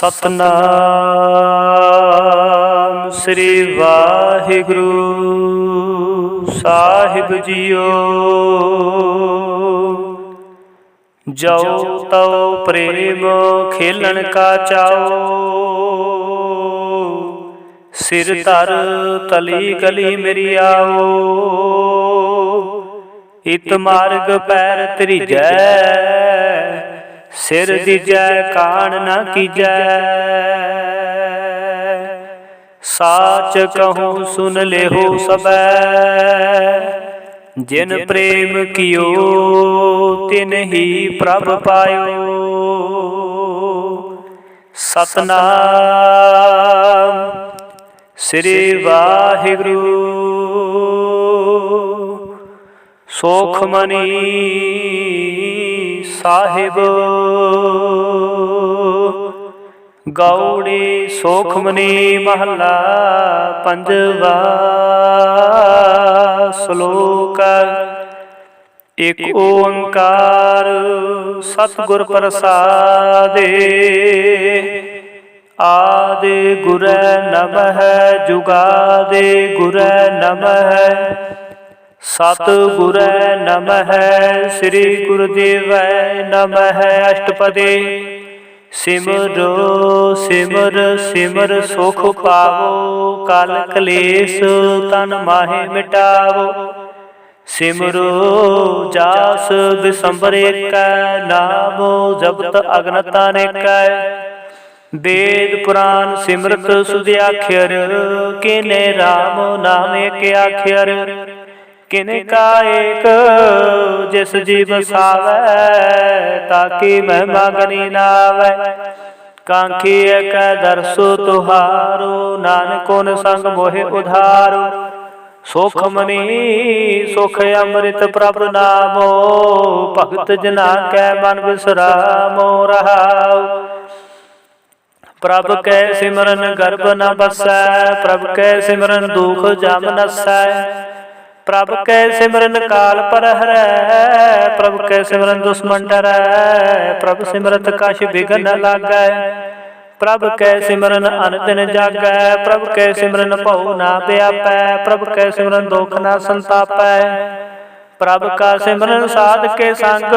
सतनाम श्री वाहिगुरु साहिब जियो। जो तौ प्रेम खेलन का चाओ, सिर तर तली गली मेरी आओ। इत मार्ग पैर त्रिजै, सिर दीजै कान न कीजै। साच कहूँ सुन लेहो सबै, जिन प्रेम कियो तिन ही प्रभ पायो। सतनाम श्री वाहिगुरु सोखमनी साहिब। गौड़ी सोखमनी महला पंजवा। श्लोक एक ओंकार सतगुर प्रसादे। आदि गुरै नमः जुगादि गुरै नमः। सतगुरै नमः श्री गुरुदेवै नमः। अष्टपदी सिमरो सिमर सिमर सुख पावो। कल कलेश तन माहे मिटावो। सिमरो जास बिसंबर एकै। नामो जपत अगनत अनेकै। वेद पुराण सिमरत सुध आख्यर। किने राम नाम एक आख्यर। किने का एक जिस जी बसावै। ताकि महिमा गनी नावै। कांखी एक दरसो तुहारो। नानक उन संग मोहे उधारो। सोखमनी सुख अमृत प्रभ नामो। भगत जना कै मन बिसरामो रहाओ। प्रभ कै सिमरन गर्भ न बसै। प्रभ कै सिमरन दुख जम नसै। प्रभ कै सिमरन काल पर हरै। प्रभ कै सिमरन दुश्मन डरै। प्रभ सिमरत कछ बिघन न लागै। प्रभ कै सिमरन अनदिन जागै। प्रभ कै सिमरन भउ ना व्यापै। प्रभ कै सिमरन दुख न संतापै। प्रभ का सिमरन साध के संग।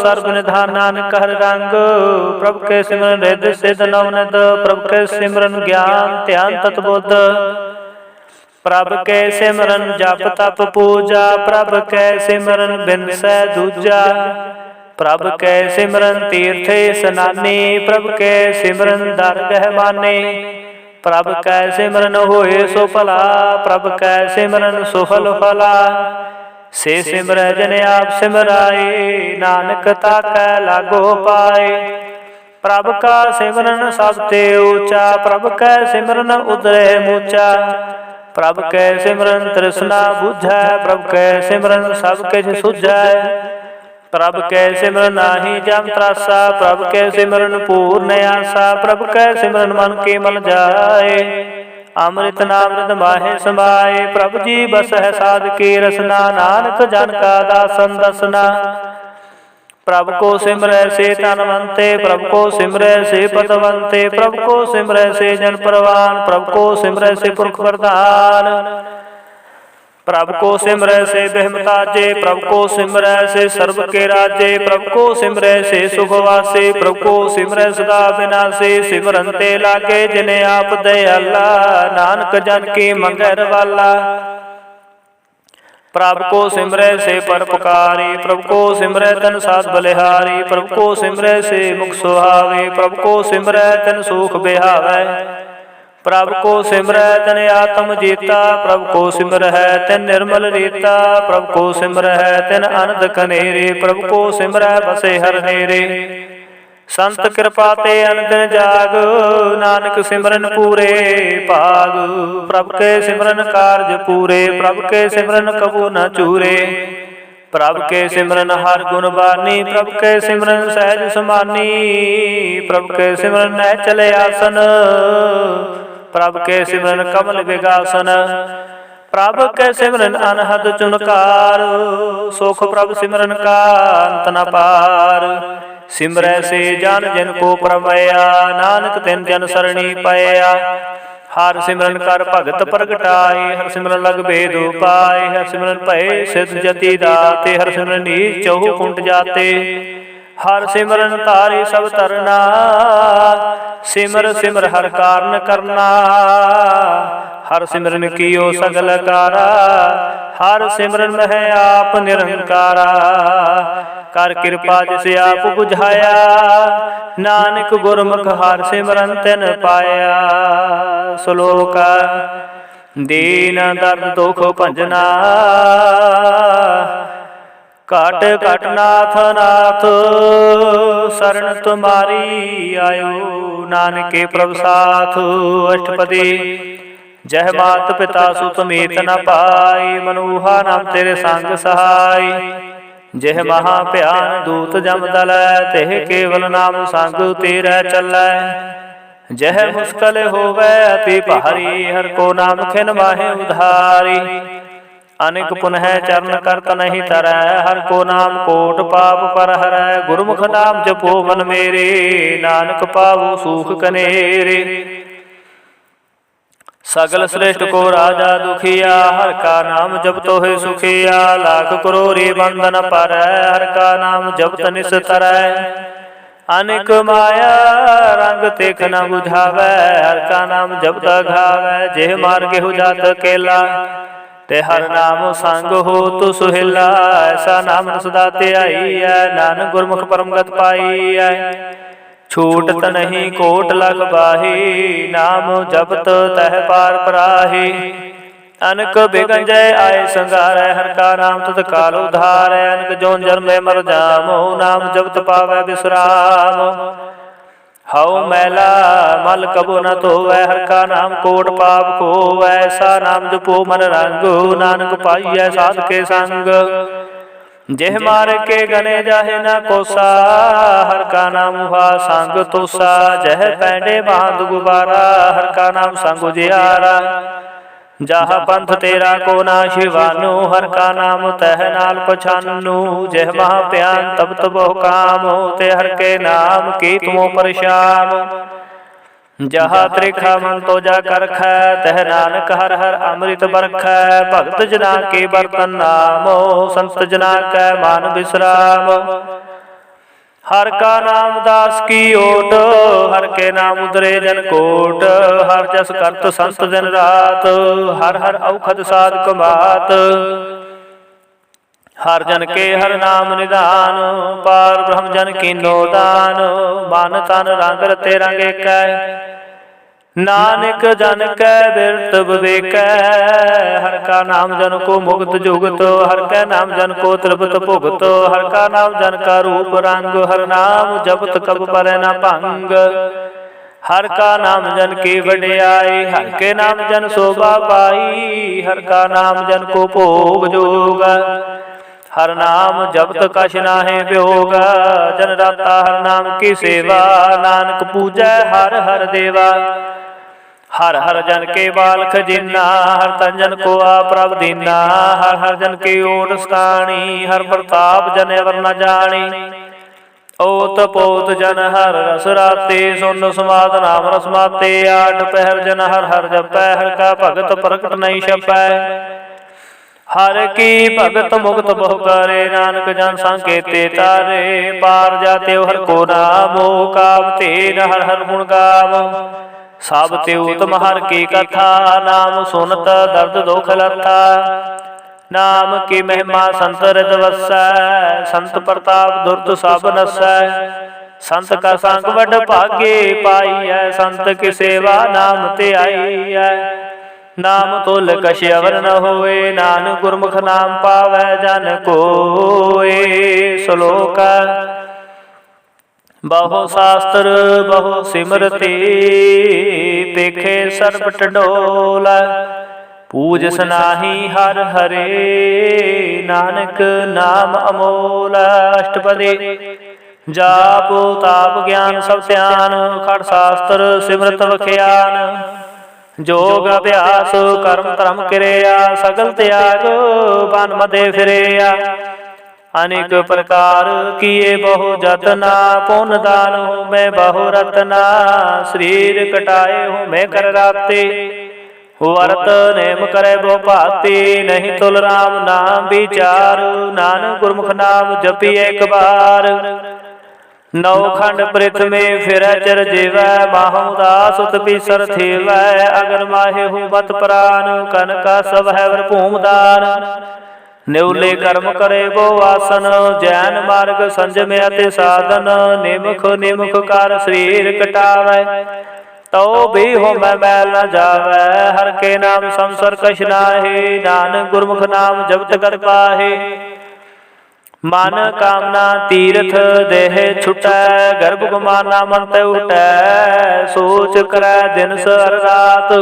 सर्ब निधान नानक हर रंग। प्रभ के सिमरन रिद्धि सिद्ध नवनिध। प्रभ के सिमरन ज्ञान ध्यान तत्बुद्ध। प्रभ कै सिमरन जप तप पूजा। प्रभ कै सिमरन बिनसै दूजा। प्रभ कै सिमरन तीर्थ स्नानी। प्रभ कै सिमरन दरगह माने। प्रभ कै सिमरन होए सो भला। प्रभ कै सिमरन सुफल फला। से सिमरै जन आप सिमराए। नानक ताकै लागो पाए। प्रभ का सिमरन सब ते ऊंचा। प्रभ कै सिमरन उदरे मूचा। प्रभ कै सिमरन तृष्णा बुझै। प्रभ कै सिमरन सब किछ सुझै। प्रभ कै सिमरन नाही जम त्रासा। प्रभ कै सिमरन पूर्ण आसा। प्रभ कै सिमरन मन के मल जाए। अमृत नामृत माहे समाए। प्रभ जी बसह साध के रसना। नानक जन का दासन दसना। प्रभ को सिमरै से तनवंते। प्रभ को सिमरै से पतवंते। प्रभ को सिमरै से जन परवान। प्रभ को सिमरै से पुरख प्रधान। प्रभ को सिमरै से बेहमताजे। प्रभ को सिमरै से सर्व के राजे। प्रभ को सिमरै से सुखवासे। प्रभ को सिमरै सदा विनाशे। सिमरन ते लागे जिने आप दयाला। नानक जन की मंगै रवाला। प्रभ को सिमरै से परोपकारी। प्रभ को सिमरै तन साध बलिहारी। प्रभ को सिमरै से मुख सुहावे। प्रभ को सिमरै तन सुख बिहावै। प्रभ को सिमरै तन आत्म जीता। प्रभ को सिमरै तन निर्मल रीता। प्रभ को सिमरै तन अनंद कनेरे। प्रभ को सिमरै बसे हर नेरे। संत कृपा ते अनदिन जाग। नानक सिमरन पूरे भाग। प्रभ के सिमरन कारज पूरे। प्रभ के सिमरन कबू न चूरे। प्रभ के सिमरन हर गुण बानी। प्रभ के सिमरन सहज समानी। प्रभ के सिमरन नै चले आसन। प्रभ के सिमरन कमल विगासन। प्रभ के सिमरन अनहद चुनकार। सुख प्रभ सिमरन का अंत न पार। सिमरै से जान जिन को परमया, नानक तिन जन सरणी पाया। हर सिमरन कर भगत प्रगटाए, हर सिमरन लग भेद उपाय, हर सिमरन भय सिद्ध जति दाते, हर सिमरन नीच चहु कुंट जाते। हर सिमरन तारे सब तरना, सिमर सिमर हर कारण करना। हर सिमरन कियो सगल कारा, हर सिमरन मह आप निरंकारा। कर कृपा जिसे आप बुझाया, नानक गुरमुख हर सिमरन तिन पाया। श्लोक दीन दर्द दुख भंजना, घट घट नाथ नाथ शरण तुम्हारी आयो। नानके प्रभु साथ अष्टपदी, जह मात पिता सुत मीत न पाई। मनूहा नाम तेरे संग सहाय, जह महा भयान दूत जम दल, तेह केवल नाम संग तेरा चलै। जह मुश्किल होवै अति भारी, हर को नाम खिन माहे उधारी। अनेक पुनः चरण करत नहीं तरै, हर को नाम कोट पाप पर हरै। गुरमुख नाम जपो मन मेरे, नानक पावो सूख कनेरे। सगल श्रेष्ठ को राजा दुखिया, हर का नाम जपतो है सुखिया। लाख करोड़ी बंधन पर, हर का नाम जपत निस तरै। अनेक माया रंग तेख न बुझावै, हर का नाम जपत घावै। जेह मार्ग हो जात केला, ते हर नाम संग हो तु सुहेला। ऐसा नाम सदा ते आई है, नानक गुरमुख परमगत पाई है। छूटत नहीं कोट लग बाही, नाम जपत तह पार पराही। अनक बिगंजय आय संगारै, हर का नाम तत्काल उधारै। अनक जोन जन्मे मर जामो, नाम जपत पावै विश्राम। हऊ मैला मल कबो न धोवै, हर का नाम कोट पाप खोवै। ऐसा नाम जपो मन रंग, नानक पाइयै साध के संग। जेह मार के गने जाहे न कोसा, हर का नाम हुआ संग तोसा। जह पैंडे बांध गुबारा, हर का नाम संग उजियारा। जहा पंथ तेरा को नाशिवानु, हर का नाम तह नाल पछानु। जह महा प्यान तब तबो काम, ते हर के नाम की तुमो परशाम। जहा त्रिखा मन तो जा करख, तह नानक हर हर अमृत बरख। भगत जना के बर्तन नामो, संत जना कै मान विश्राम। हर का नाम दास की ओट, हर के नाम उदरे जन कोट। हर जस करत संत दिन रात, हर हर औखद साधक मात। हर जन के हर नाम निदान, पार ब्रह्म जन की नो दान। मन तन रंग रते रंग एकै, नानक जन कै बिरत विवेकै। हर का नाम जन को मुक्त जुगत, हर कै नाम जन को त्रिपत भुगत। हर का नाम जन का रूप रंग, हर नाम जपत कब पर न भंग। हर का नाम जन की वड्याई, हर के नाम जन शोभा पाई। हर का नाम जन को भोग जोग, हर नाम जपत कछ नाहि वियोग। जन राता हर नाम की सेवा, नानक पूजै हर हर देवा। हर हर जन के बाल खजीना, हर तन जन को आप प्रभ दीना। हर हर जन के ओट स्थानी, हर प्रताप जन अवर न जानी। ओत पोत जन हर रस राते, सुन समाद नाम रस माते। आठ पहर जन हर हर जपै, हर का भगत प्रगट नहीं छपै। हर की भगत मुक्त बहु करे, नानक जन संकेते तारे। पार जाते हर को नामो, कामते हर हर गुण गाव। सब ते उत्तम हर की कथा, नाम सुनत दर्द दुख लथा। नाम की महिमा संत हृद वसै, संत प्रताप दुर्त सब नसै। संत का संग वड भागे पाई है, संत की सेवा नाम ते आई है। नाम तुल कछ अवर न होए, नानक गुरमुख नाम पावै जन कोए। श्लोक बहु शास्त्र बहु सिमरते, पेखे सर्ब टंडोल। पूज सनाही हर हरे, नानक नाम अमोल। अष्टपदी जाप ताप ज्ञान सब ध्यान, खड़ शास्त्र सिमरत वख्यान। जोग अभ्यास कर्म धर्म किरिया, सगल त्याग बन मदे फिरिया। अनेक प्रकार किए बहु जतना, पुन दान हूँ मैं बहु रतना, शरीर कटाए हूँ मैं कर राते, वर्त नेम करे बहु भाती, नहीं तुल राम नाम विचार, नानक गुरमुख नाम जपी एक बार। नौ खंड पृथ्वी फिर चर जीवै, माहु दास उत बिसर थीवै, अगर माहे हूँ मत प्राण, कनका सब है भूम दान, निवले कर्म करे वो आसन, जैन मार्ग संजम अति साधन, निमुख निमुख कार शरीर कटावै, तो भी हो मैं मैल न जावै, हर के नाम संसर कछ नाहि, नानक गुरमुख नाम जपत कर पाहे, मन कामना तीर्थ देह छुटै, गर्भ गुमाना मन ते उठै, सोच करै दिन सर रात,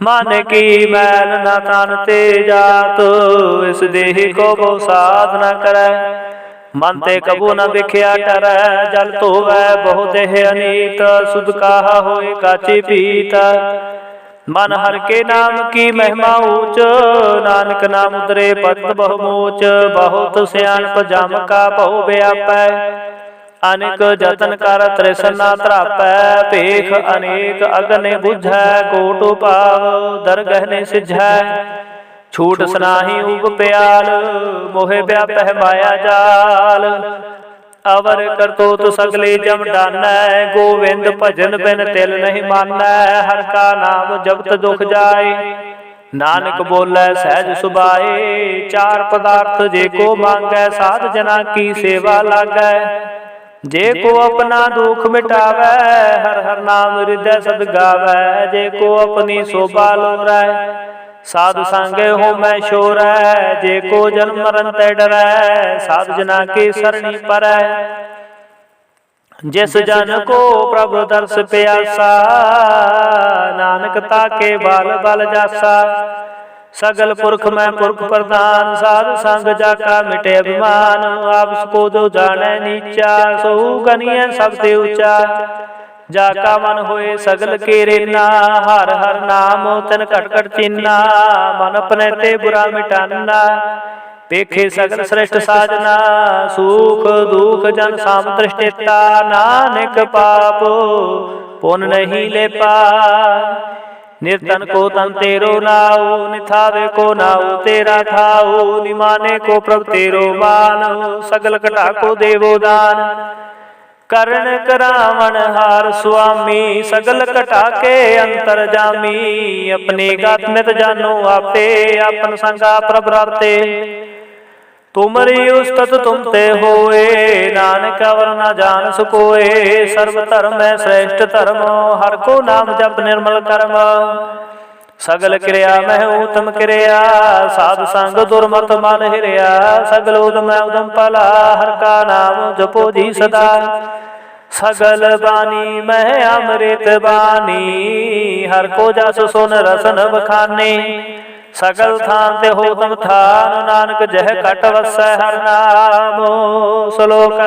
मन की मैल न तन ते जात, इस देह को बहु साध न करै, मन ते कबू न बिख्या टरै, जल धोवै बहु देह अनीत, सुध काहा होए काची पीत, मन हर के नाम की महिमा ऊंच, नानक नाम उतरे पद बहुमोच, बहुत सियाणप जम का बहु व्यापै, अनेक जतन कर तृष्णा त्रापै, पेख अनेक अग्नि बुझै, कोट पाव दरगह ने सिझै, छूट सनाही उग प्याल, मोहे व्यापह माया जाल, अवर करतोत सगले जम डानै, गोविंद भजन बिन तिल नहीं मानै, हर का नाम जपत दुख जाए, नानक बोलै सहज सुभाए, चार पदार्थ जे को मांगै, साध जना की सेवा लागै, जे को अपना दुख मिटावै, हर हर नाम हृदय सद गावै, जे को अपनी शोभा लोरै, साधु संगे हो मैं शोरै, जे को जन्म मरण ते डरै, साधु जना की सरणी परै, जिस जन को प्रभु दर्श प्यासा, नानक ताके बाल बल जासा, सगल पुरख में पुरख प्रधान, साधु संग जाका मिटे अभिमान, आप को जो जाने नीचा, सो गनिय सबसे ऊंचा, जाका मन होए सगल के रेना, हर हर नाम तन कट कट चिन्ना, मन अपने ते बुरा मिटाना, पेखे सगल श्रेष्ठ साजना, सुख दुख जन साम दृष्टिता, नानक पाप पुन नहीं ले पा, निर्तन को तन तेरो नाऊ, निथावे को नाऊ तेरा थाऊ, निमाने को प्रभ तेरो मानऊ, सगल कटा को देवो दान, करण करावण हार स्वामी, सगल कटा के अंतर जामी, अपने गात नित जानो आपे, अपन संगा प्रभ राते, तुमरी उस्तत तुम ते होए, नानक अवर न जान सकोए, सर्व धर्म में श्रेष्ठ धर्म, हर को नाम जप निर्मल कर्म, सगल क्रिया में उत्तम क्रिया, साधु संग दुर्मत मन हिरिया, सगल उदम उदम पला, हर का नाम जपो जी सदा, सगल बानी में अमृत बानी, हर को जस सुन रसन बखाने, सगल थान ते हो तम थान, नानक जह कट वसै हर नामो। श्लोक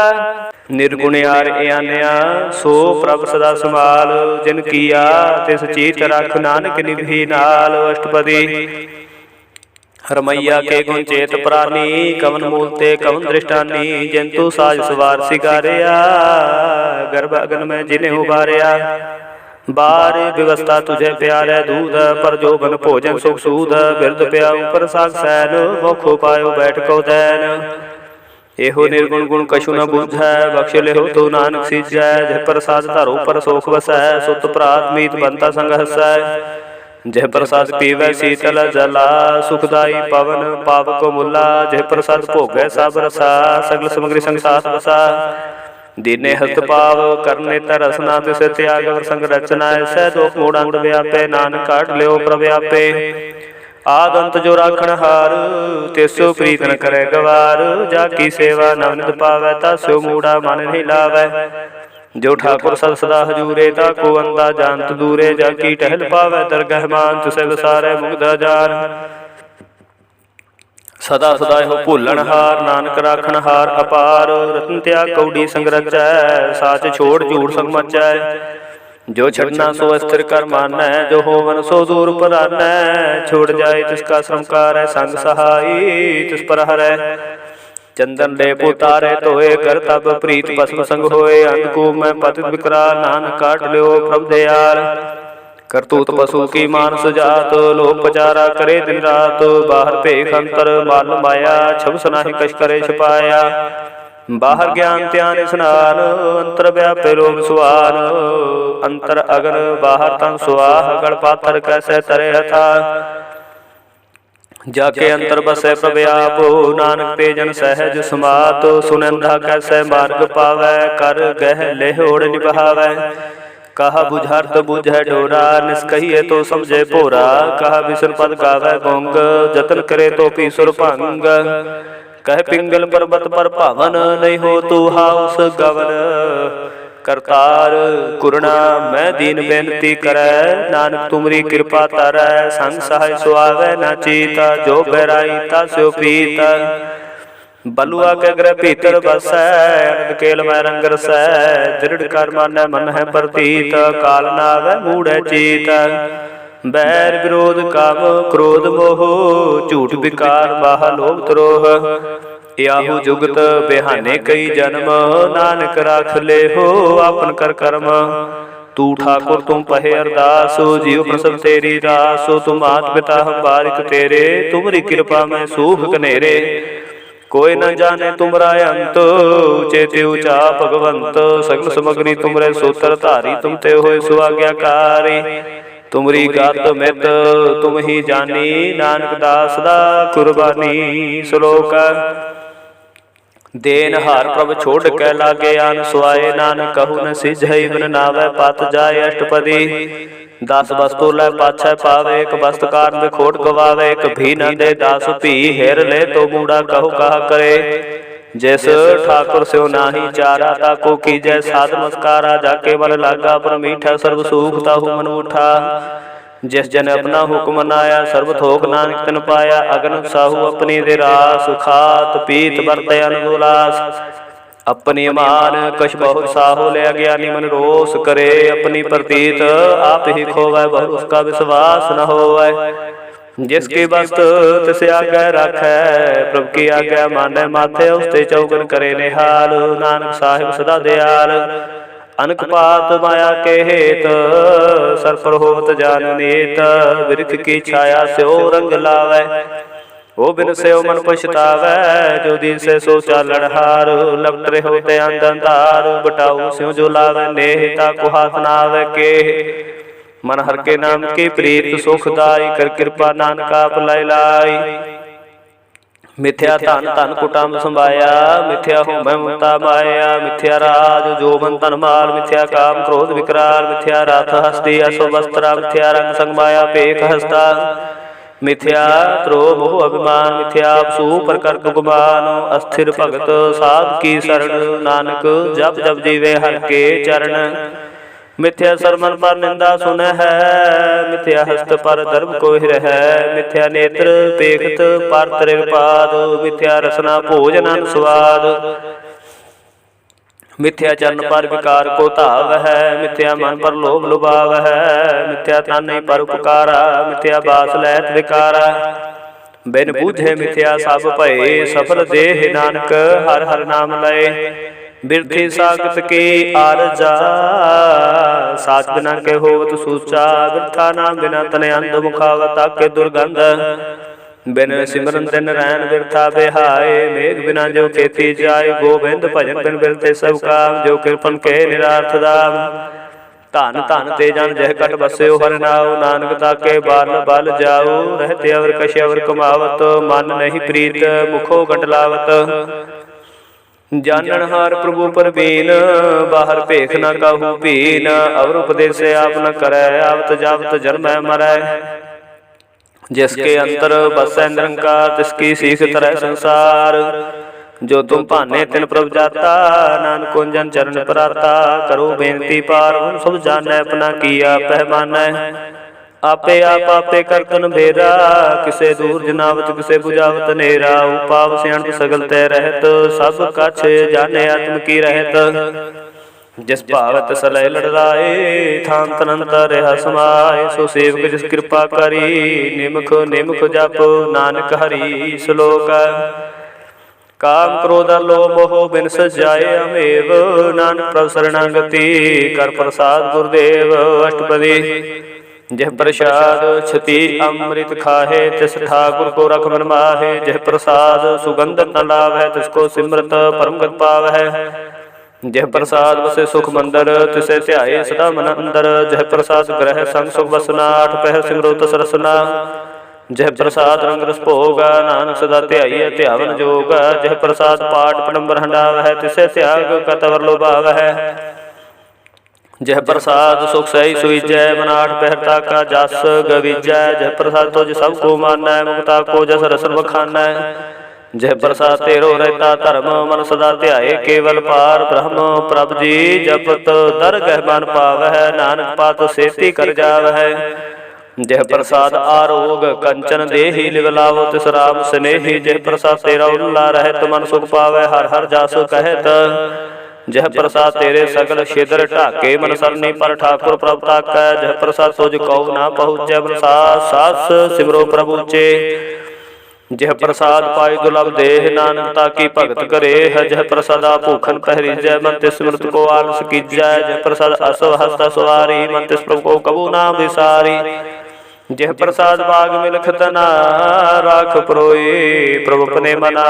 निर्गुण यार आन्या, सो प्रभ सदा संभाल, जिन किया तिस चीत रख, नानक निभि नाल। अष्टपदी रमैया के गुण चेत प्राणी, कवन मूलते कवन दृष्टानी, जंतु साज सवार सिगारिया, गर्भ अगन में जिन्हें उबारिया, बार व्यवस्था तुझे प्यारे दूध, पर जो बन भोजन सुख सूद, बिरद प्याऊ पर साग सैन, मुख पायो बैठ को दैन, एहो निर्गुण गुण कछु न बुझै, बख्श लेहो तो नानक सीजै, जह प्रसाद धरो पर सोख बसै, सुत प्रात मीत बनता संग हसै, जह प्रसाद पीवै शीतल जला, सुखदाई पवन पाप को मुला, जह प्रसाद भोगै सब रसा, सगल सामग्री संग साथ बसा, दीने हस्त पाव करने तरसना, तिसे त्याग वर संग रचना, ऐसे दोख मोड़ अंग व्यापे, नानक काट लियो प्रव्यापे, आद अंत जो राखण हार, तिसो प्रीत न करे गवार, जाकी सेवा नवनित पावै, तास्यो मूढ़ा मन नहीं लावै, जो ठाकुर सद सदा हजूरे, ताको अंदा जानत दूरे, जाकी टहल पावै दरगह मान, तुसे विसारे मुग्ध जान, सदा सदा हो भूलन हार, नानक राखण हार अपार, रतन त्याग कौड़ी संग रचै, साच छोड़ झूठ संग मचै, जो छड़ना सो स्थिर कर मानै, जो होवन सो दूर परानै, छोड़ जाए तिसका श्रमकार, संग सहाई तिस पर हरै, चंदन लेप उतारे धोए कर तब प्रीत भस्म संग होए। अंधकूप में पतित विकराल नानक काट लियो प्रभु दयाल। करतूत पशु की मानस जात लोक पचारा करे दिन रात। बाहर भेख अंतर माल माया छब सनाहि कछ करे छपाया। बाहर ज्ञान त्यान स्नान अंतर व्यापे लोभ सुआन। अंतर अगन बाहर तन सुआह गढ़ पातर कैसे तरे हथा। जाके अंतर बसे प्रभ आप नानक ते जन सहज समात। सुनंदा कैसे मार्ग पावै कर गह लेह ओढ़ निभावै। कहा बुझार्थ बुझै डोरा निष्कहिए तो समझे भोरा। कहा विष्णु पद गावै गोंग जतन करे तो पीसुर भंग। कह पिंगल पर्वत पर पावन नहीं हो तू हाउस गवन। करतार कुरना मैं दीन बेनती करै नानक तुमरी कृपा तरै। संग सहाय सुआवै न चीता जो बैराई ता स्यो प्रीत। बलुआ के ग्रह भीतर बसै अनंद केल मैं रंग रसै। दृढ़ कर मानै मन है प्रतीत काल नावै मूढ़ चीत। बैर विरोध काम क्रोध मोह झूठ विकार बाह लोभ द्रोह। याहू जुगत बिहाने कई जन्म नानक राख ले हो आपन कर कर्म। तू ठाकुर तुम पहे अरदास जीव प्रसव तेरी रास। तुम मात पिता हम बारिक तेरे तुमरी कृपा में सूख कनेरे। कोई न जाने तुमरा अंत चेते ऊंचा भगवंत। सगल समग्री तुमरे सूत्र धारी तुम ते होए सुआज्ञाकारी। तुमरी गात मित तुम ही जानी नानक दास दा कुर्बानी। श्लोक देन हार प्रभ छोड़ के लागे आन सुआए। नानक कहु न सिझई बिन नावै पत जाय अष्टपदी। 10 वस्तु लै पाछै पावे एक वस्त कारण बिखोट गवावे। एक भी न दे दास भी हेर ले तो बूढ़ा कहु कहा करे। जैस ठाकुर स्यो नाही चारा ताको कीजै साध नमस्कारा। जाके मन लागा पर मीठा सर्व सुख ताहु मन उठा। जिस जन अपना हुक्म मनाया सर्व थोक नानक तन पाया। अगन साहू अपनी दे रास खात पीत बरतय अनुलास। अपनी मान कछ बहुत साहो ले अज्ञानी मन रोष करे। अपनी प्रतीत आप ही खोवै बहु उसका विश्वास न होवै। जिसकी वस्तु तिसे आज्ञा राखै प्रभु की आज्ञा मानै माथे। उसते चौगन करे निहाल नानक साहिब सदा दयाल। अनक पात माया के हेत सर पर होत जान नीत। वृक्ष की छाया स्यो रंग लावै ओ बिन से मन पछतावै। जो दी से सो चालन हार लपट रहे होते अंधार। बटाऊ स्यो जो लावै नेह ताको हाथ नावै के। मन हर के नाम की प्रीत सुखदाई कर कृपा नानक आप लाई लाई। मिथ्या धन धन कुटुंब संभाया मिथ्या होमै ममता माया। मिथ्या राज जोबन तन माल मिथ्या काम क्रोध विकराल। मिथ्या रात हस्ती असो वस्त्रा मिथ्या रंग संग माया पेख हस्ता। मिथ्या त्रो मोह अभिमान मिथ्या सु पर कर गुमान। अस्थिर भगत साध की शरण नानक जप जप जीवे हर के चरण। मिथ्या सरमन पर निंदा सुन है मिथ्या हस्त पर धर्म को है। मिथ्या नेत्र पेखत पर त्रिपाद मिथ्या रसना भोजन स्वाद। मिथ्या चरण पर विकार को धाव है मिथ्या मन पर लोभ लुभाव है। मिथ्या तन पर उपकारा मिथ्या बास लैत विकारा। बिन बूझे मिथ्या सब भये सफल देह नानक हर हर नाम लय। बिरथी सागत की आरजा साच बिना के होवत सूचा। बिरथा नाम बिना तन अंध मुखावत के दुर्गंध। बिन सिमरन दिन रैन बिरथा बेहाय। मेघ बिना जो खेती जाय गोबिंद भजन बिन बिरथे सब काम। जो कृपन के निरार्थ दाम धन धन ते जन जह कट बस्यो हर नाउ। नानक ताके बाल बल जाऊ रहते अवर कश अवर कमावत। मन नहीं प्रीत मुखो गंडलावत। जानन हार प्रभु परवीन बाहर भेख न काहू भीन। अवर उपदेश आप न करै आवत जावत जन्मै मरै। जिसके अंतर बसै निरंकार तिसकी सीख तरह संसार। जो तुम भाने तिन प्रभ जाता नानक कुंजन चरण पराता। करो बेनती पार सब जानै अपना किया पहमानै। आपे आपे करतन भेरा किसे दूर जनावत किसे बुझावत नेरा। उपाव सियाणत सगल तै रहत सब कछ जाने आत्म की रहत। जिस भावत सलय लड़ाए थान तनंतर रहा समाय। सो सेवक जिस कृपा करी निमख निमख जप नानक हरि। श्लोक काम क्रोध लोभ मोह बिन सजाए अमेव, नानक प्रभ शरणागति कर प्रसाद गुरुदेव अष्टपदी। जह प्रसाद छति अमृत खाहे, तिस ठाकुर को रख मन माहे। जह प्रसाद सुगंध न लावै, तिसको सिमरत परम गत पावै। जह प्रसाद बसे सुख मंदर, तिसे ध्याये सदा मन अंदर। जह प्रसाद ग्रह संग सुख बसना, आठ पहर सिमरो तस रसना। जह प्रसाद रंग रस भोगा, नानक सदा ध्याइए ध्यावन जोगा। जह प्रसाद पाठ पडंबर हंडावै, तिसे त्याग कतवर लोभावै। जह प्रसाद सुख सही सुईजै, मन आठ पहर ताका जस गवीजै। जह प्रसाद तुझ सब को मानै, मुक्ता को जस रसन बखानै। जह प्रसाद तेरो रहता धर्म, मन सदा ध्याये केवल पार ब्रह्म। प्रभ जी जपत दरगह मन पावै, नानक पात सेती कर जावै। जह प्रसाद आरोग कंचन देहि, लिव लावो तिस राम स्नेहि। जह प्रसाद तेरा उल्ला रहत, मन सुख पावै हर हर जास कहत। जह प्रसाद तेरे सगल छिद्र ढाके, मन सरनी पर ठाकुर प्रभ ताकै। जह प्रसाद तुझ कौ ना पहुँचै, मन सास सास सिमरो प्रभुचे। जह प्रसाद पाई दुर्लभ देह, नानक ताकी भगत करे है। जह प्रसादा भूखन पहरीजै, मन तिस स्मृत को आलस कीजै। जह प्रसाद असव हस्त सवारी, मन तिस प्रभु को कबू ना बिसारी। जह प्रसाद बाग मिलख तना, राख परोए प्रभु अपने मना।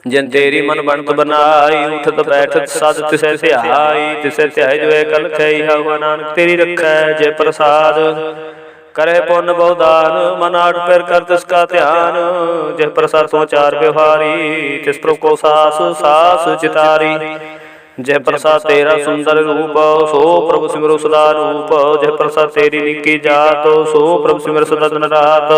जिन तेरी मन बनत बनाई, उठत बैठत साध तिसे ध्याई। तिसे ध्याय जो कल खई, हवा नानक तेरी रखै। जय प्रसाद करे पुण्य बहुदान, मन आठ पैर कर तिसका ध्यान। जय प्रसाद तो चार व्यवहारी, तिस प्रभु को सास सास चितारी। जय प्रसाद तेरा सुंदर रूप, सो प्रभु सिमरो सदा रूप। जय प्रसाद तेरी निकी जात, सो प्रभु सिमर सदा दिन रात।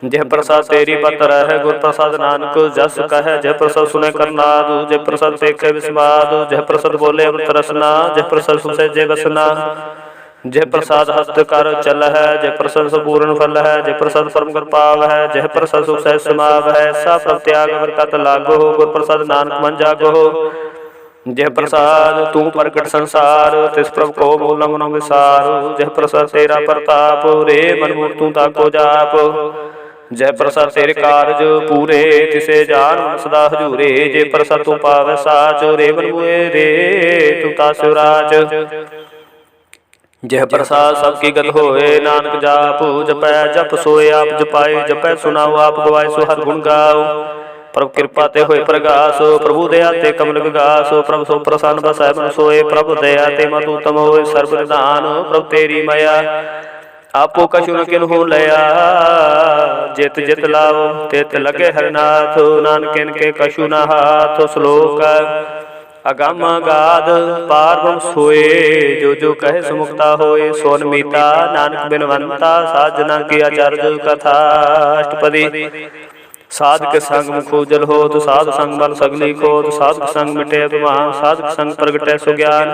जय प्रसाद तेरी पत रह, गुर प्रसाद नानक जस कह। जय प्रसाद सुने करनाद, जय प्रसाद देखे विस्माद। जय प्रसाद बोले अमृत रसना, जय प्रसाद सुसे जय बसना। जय प्रसाद हस्त कर चल है, जय प्रसाद संपूर्ण फल है। जय प्रसाद परम कर पाव है, जय प्रसाद सुख सह समाव है। सा प्रभ त्याग बरकत लागो, गुर प्रसाद नानक मन जागो। जय प्रसाद तू प्रकट संसार, तिस प्रभ को मूल मनो विसार। जय प्रसाद तेरा प्रताप, रे मन मूल तू ताको जाप। जय प्रसाद तेरे कारज पूरे, तिसे जान सदा हजूरे। जय प्रसाद तू पावै साच, रे मन मुए रे तू तास्यो राज। जय प्रसाद सबकी गत होए, नानक जाप जपै जप सोए आप जपाए। जपै सुनाओ आप गवाए, सो हर गुण गाओ। प्रभु कृपा ते होए प्रगास, प्रभु दया ते कमल विगास। प्रभु सो प्रसन्न बसै मन सोए, प्रभु दया ते मत उत्तम होए सर्व निधान। प्रभु तेरी माया आपो कछु न किन्हु लया, जित जित लाओ तित लगे हरनाथ। नानक इनके कछु न हाथ, श्लोक अगम गाध पार ब्रह्म सोए। जो जो कहे सुमुक्ता होए, सोन मीता नानक बिनवंता। साजना की आचार्य कथा अष्टपदी। साधक संग मुखोजल हो, तो साध संग बल सगली को। साधक संग मिटे अभिमान, साधक संग प्रगटे सुज्ञान।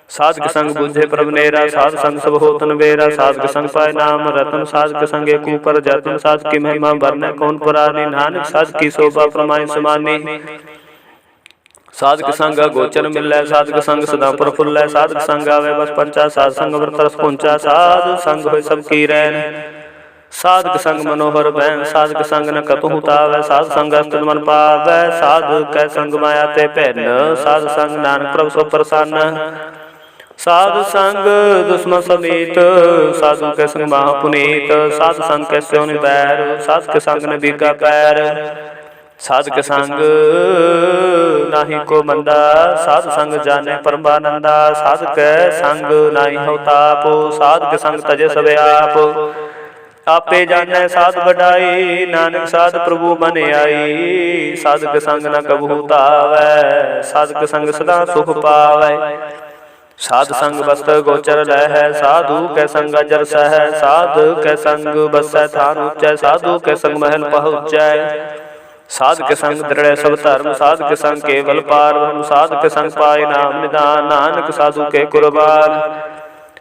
साधक संग बुझे प्रभ नेरा, साध संग सब हो तन बेरा। साधक संग पाए नाम रतन, साधक संग एक ऊपर जतन। साधक की महिमा बरने कौन पुरानी, नानक साधक की शोभा प्रमाण समानी। साधक संग गोचर मिलै, साधक संग सदा प्रफुल्लै। साधक संग आवे बस पंचा, साध संग व्रत रस पुंचा। साध संग होय सबकी रैन, साधक संग मनोहर बैन। साधक संग न कतहु तावै, साध संग अस्तन मन पावै। साधक कै संग माया ते भैन, साध संग नानक प्रभु सो प्रसन्न। साध संग दुश्मन समेत, साधु कै संग महापुनीत। साध संग कै स्यो बैर, साध के संग न बीगा पैर। साध के संग नाही को मंदा, साध संग जाने परमानंदा। साध के संग नाही हो ताप, साध के संग तजे सबे आप। आपे जाने साध बढ़ाई, नानक साध प्रभु मन आई। साध के संग न कबहू तावै, साध के संग सदा सुख पावै। साध संग बस्त गोचर लह, साधु के संग अजर सह। साधु के संग बसै थान उच्चै, साधु के संग महल पहुँचै। साध के संग दृढ़ सब धर्म, साध के संग केवल पार ब्रह्म। साध के संग पाए नाम निदान, नानक साधु के कुर्बान।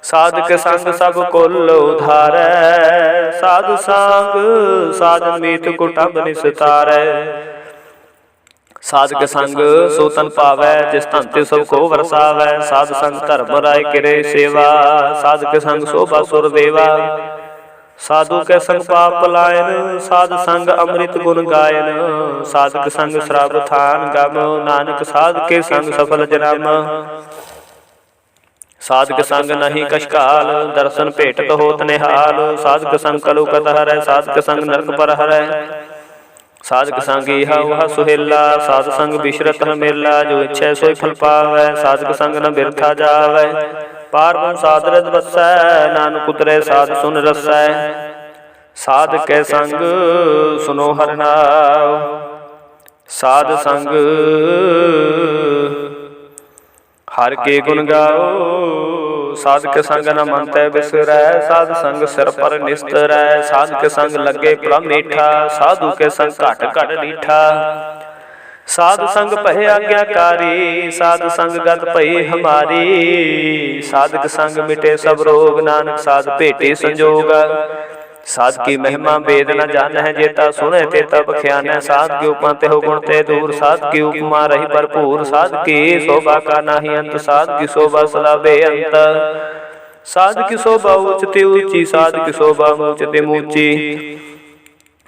साध के संग सब कुल उधारै, साधु संग साधन मीत कुटुंब निस्तारै। साध के संग सो तन पावै, जिस तन ते सब को वरसावै। साध संग धर्म राय करे सेवा, साध के संग शोभा सुर देवा। साधु के संग पाप पलायन, साध संग अमृत गुण गायन। साधक संग श्राप थान गम, नानक साध के संग सफल जन्म। साधक संग नहीं कशकाल, दर्शन भेटत होत निहाल। साधक संग कलुकत हरै, साधक संग नरक पर हरै। साधक संग इहा उहा सुहेला, साध संग बिशरत न मेला। जो इच्छै सोई फल पावै, साधक संग न बिरथा जावै। पार ब्रह्म साध रिद बसै, नानक उतरै साध सुन रसै। साध कै संग सुनो हर नाम, साध संग हर के गुण गाओ। साधक संग न मन तै बिसरै, साध संग सिर पर निस्तरै। साधक संग लगे परम मीठा, साधु के संग घट घट रीठा। साध संग भय आज्ञाकारी, साध संग गत भई हमारी। साधक संग मिटे सब रोग, नानक साध भेटे संजोग। साध की महिमा वेद न जानह, जेता सुने तेता बख्यानह। साध के उपमा तेहो गुण ते दूर, साध की उपमा रही भरपूर। साध की शोभा का नाही अंत, साध की शोभा सदा बेअंत। साध की शोभा ऊंचती ऊंची, साध की शोभा ऊंचती ऊंची।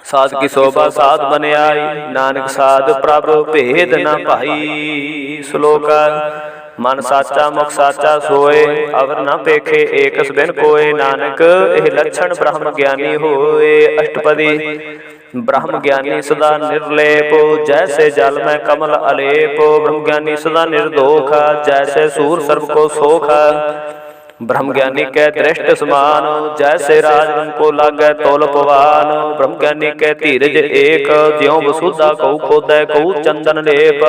साध की शोभा साध बन आई, नानक साध प्रभ भेद न पाई। श्लोक मन साचा मुख साचा सोए, अवर न पेखे एकस बिन कोय। नानक एह लक्षण ब्रह्म ज्ञानी होए। अष्टपदी ब्रह्म ज्ञानी सदा निर्लेप, जैसे जल में कमल अलेप। ब्रह्म ज्ञानी सदा निर्दोख, जैसे सूर सर्व को सोख। ब्रह्म ज्ञानी के दृष्ट समान, जैसे राजन को लागे तोल पवान। ब्रह्म ज्ञानी के धीरज एक, ज्यों वसुधा कऊ खोदै कऊ चंदन लेप।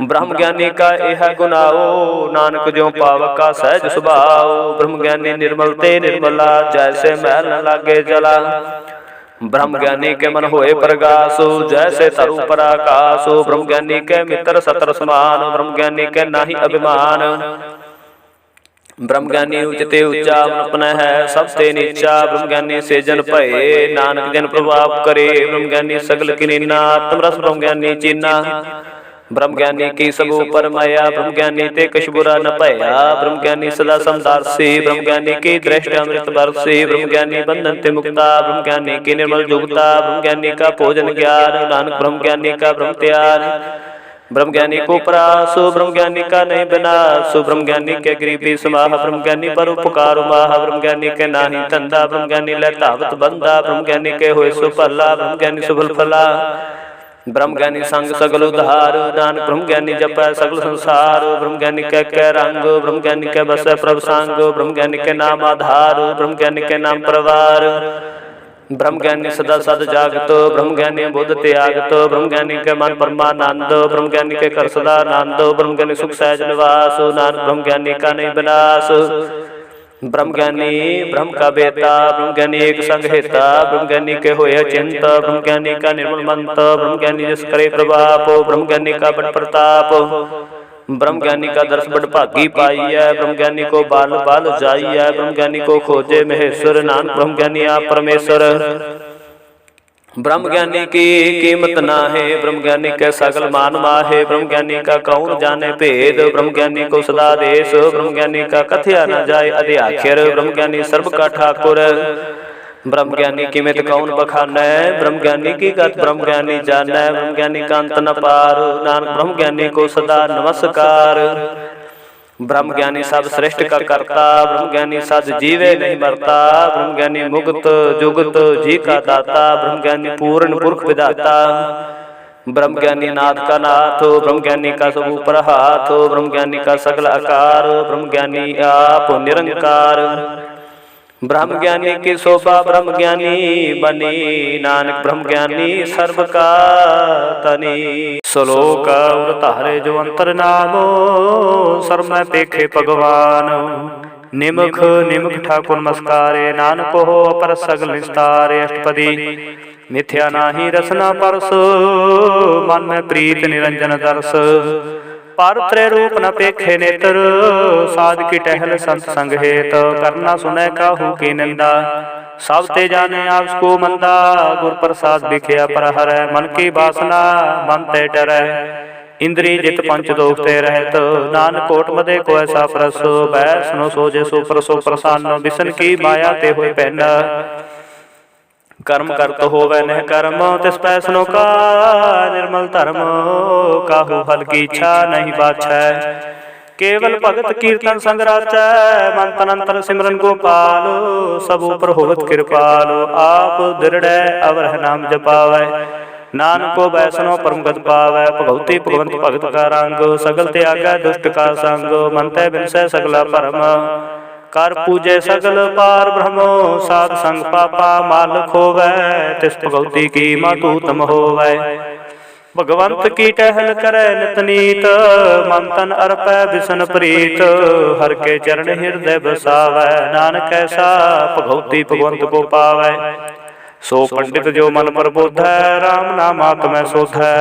ब्रह्म ज्ञानी का यह गुनाओ, नानक ज्यों पावक का सहज स्वभाव। ब्रह्म ज्ञानी निर्मल ते निर्मला, जैसे मैल न लागे जला। ब्रह्म ज्ञानी के मन होए प्रगासो, जैसे तरु पर आकाशो। ब्रह्म ज्ञानी के मित्र सतर समान, ब्रह्म ज्ञानी के नाही अभिमान। ब्रह्म ज्ञानी उचते ऊंचा, अपन है सबसे नीचा। ब्रह्म ज्ञानी से जन भये, नानक जन प्रभाव करे। ब्रह्म ज्ञानी सगल किनीना, आत्मरस ब्रह्म ज्ञानी चीना। ब्रह्म ज्ञानी की सब ऊपर माया, ब्रह्म ज्ञानी ते कछ बुरा न भया। ब्रह्म ज्ञानी सदा समदारसी, ब्रह्म ज्ञानी की दृष्टि अमृत बरसी। ब्रह्म ज्ञानी बंधन ते मुक्ता, ब्रह्म ज्ञानी की निर्मल जुगता। ब्रह्म ज्ञानी का भोजन ज्ञान, नानक ब्रह्म ज्ञानी का ब्रह्म त्याग। ब्रह्म ज्ञानी को परासो, ब्रह्म ज्ञानी का नहीं बिनासो। ब्रह्म ज्ञानी के गरीबी समाह, ब्रह्म ज्ञानी पर उपकार माह। ब्रह्म ज्ञानी के नाही धंधा, ब्रह्म ज्ञानी ले धावत बंधा। ब्रह्म ज्ञानी के होए सुफला, ब्रह्म ज्ञानी सुफल फला। ब्रह्म ज्ञानी संग सगल उधार, नानक ब्रह्म ज्ञानी जपै सगल संसार। ब्रह्म ज्ञानी के रंग, ब्रह्म ज्ञानी के बसै प्रभ संग। ब्रह्म ज्ञानी के नाम आधार, ब्रह्म ज्ञानी के नाम परवार। ब्रह्म ज्ञानी सदा सद जागत, ब्रह्म ज्ञानी बुद्ध त्यागत। ब्रह्म ज्ञानी के मन परमानंद, ब्रह्म ज्ञानी के कर सदा आनंद। ब्रह्म ज्ञानी सुख सहज निवास, नानक ब्रह्म ज्ञानी का नहीं विनाश। ब्रह्म ज्ञानी ब्रह्म का बेता, ब्रह्म ज्ञानी एक संग हेता। ब्रह्म ज्ञानी के होए चिंत, ब्रह्म ज्ञानी का निर्मल मंत। ब्रह्म ज्ञानी जिस करे प्रभाप, ब्रह्म ज्ञानी का बड़ प्रताप। ब्रह्म ज्ञानी का दर्श बड़ भागी पाई है, ब्रह्म ज्ञानी को बाल बाल जाई है। ब्रह्म ज्ञानी को खोजे महेश्वर, नानक ब्रह्म ज्ञानी आप परमेश्वर। ब्रह्म ज्ञानी की कीमत ना है, ब्रह्म ज्ञानी के सगल मान माहे। ब्रह्म ज्ञानी का कौन जाने भेद, ब्रह्म ज्ञानी को सदा देश। ब्रह्म ज्ञानी का कथया न जाए अध्याक्षर, ब्रह्म ज्ञानी सर्व का ठाकुर। ब्रह्म ज्ञानी कीमत कौन बखानै, ब्रह्म ज्ञानी की गत ब्रह्म ज्ञानी जानै। ब्रह्म ज्ञानी का अंत न पार, नानक ब्रह्म ज्ञानी को सदा नमस्कार। ब्रह्म ज्ञानी सब श्रेष्ठ का करता, ब्रह्म ज्ञानी सद जीवे नहीं मरता। ब्रह्म ज्ञानी मुक्त जुगत जी का दाता, ब्रह्म ज्ञानी पूर्ण पुरख विधाता। ब्रह्म ज्ञानी नाथ का नाथ, ब्रह्म ज्ञानी का सब ऊपर हाथ। ब्रह्म ज्ञानी का सगल आकार, ब्रह्म ज्ञानी आप निरंकार। ब्रह्म ज्ञानी की शोभा ब्रह्म ज्ञानी बनी, नानक ब्रह्म ज्ञानी सर्व का तनी। श्लोक तारे जो अंतर नामो, सर में पेखे भगवान। निमुख निमुख ठाकुर नमस्कारे, नानक हो अपर सगल निस्तारे। अष्टपदी मिथ्या नाही रसना परस, मन में प्रीत निरंजन दर्श। पर त्रै रूप न पेखे नेत्र, साध की टहल संत संग हेत। करना सुनै काहू की निंदा, सब ते जाने आपको मंदा। गुर प्रसाद बिखया पर हरै, मन की वासना मन ते डरै। इंद्री जित पंच दोख ते रहत, नानक कोट मदे को ऐसा प्रस। बैसनो सोजे सो प्रसो प्रसन्न, बिसन की माया ते हुए पहन। कर्म करत होवै नह कर्म तिस पैसनो का निर्मल धर्म काहू फल की इच्छा नहीं बाछै केवल भगत कीर्तन संग राचै मन तन अंतर सिमरन गोपाल सब ऊपर होवत कृपाल आप दृढ़ अवर नाम जपावै नानक को वैष्णव परम गत पावै भगवती भगवंत भगत का रंग सगल त्यागै दुष्ट का संग मन तै बिनसै सगला परम कर पूजै सगल पार ब्रह्म साध संग पापा माल खोवै तिस भगवती की मातु तम होवै भगवंत की टहल करे नित नीत मन तन अर्पै बिसन प्रीत हर के चरण हृदय बसावै नानक ऐसा भगवती भगवंत को पावै सो पंडित जो मन प्रबोध है राम नाम आत्मै शोध है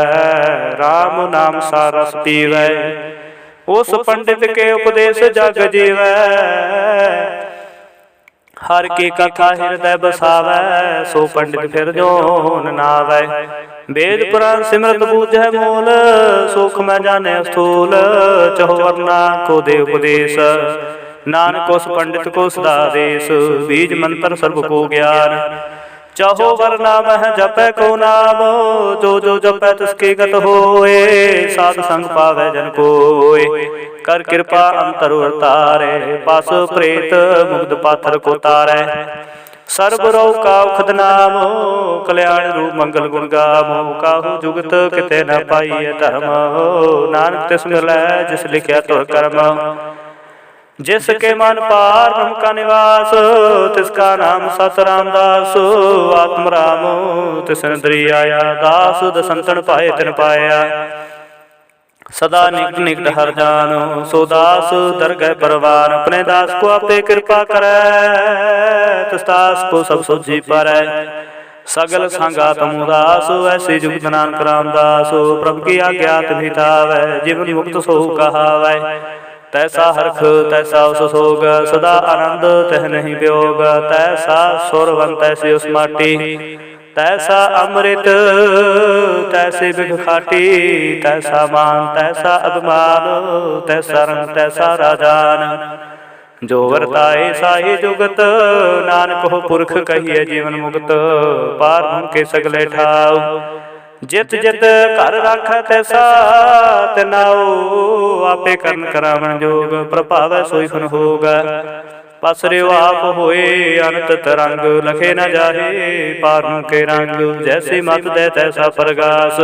राम नाम सारस पीवै उस पंडित के उपदेश जग जीवै हर की कथा हृदय बसावै सो पंडित फिर जोन नावै वेद पुराण सिमरत बूझै मूल सुख में जाने स्थूल चहो वर्णा को दे उपदेश नानक उस पंडित को सदा देश बीज मंत्र सर्व को ज्ञान चाहो वरना मह जपै को नाम जो जो जपै तिसके गत होए साध संग पावै जन कोय कर कृपा अंतर तारे पास प्रेत मुग्ध पाथर को तारै सर्व रो काउखद नाम कल्याण रूप मंगल गुण गामो काहू जुगत किते न पाइए धर्म नानक तिस मिलै जिस लिखिया तुर कर्म जिसके मन पार ब्रह्म का निवास तिसका नाम सत रामदास आत्म राम तिसन दरी आया दास दसंतन पाए तिन पाया सदा निकट निकट हर जानो सो दास दरगह परवान अपने दास को आपे कृपा करे तिस दास को सब सोझी पारै सगल संगात मुदास ऐसी जुगत नानक रामदास प्रभु की आज्ञात भितावै जीवन मुक्त सो कहावै तैसा हरख तैसा उस सोग सदा आनंद तह नहीं वियोग तैसा सुरवन तैसी उस माटी तैसा अमृत तैसी बिग खाटी तैसा मान तैसा अभिमान तैसा रंग तैसा राजान जो वर्ताए साहि जुगत नानक हो पुरख कहिए जीवन मुक्त पार के सगले ठाव जित जित घर राखै तैसा तिनाओ आपे करन करावन जोग प्रभावै सोई फन होगा पसरियो आप होए अनंत तरंग लखे न जाहे पार के रंग जैसी मत दे तैसा प्रगास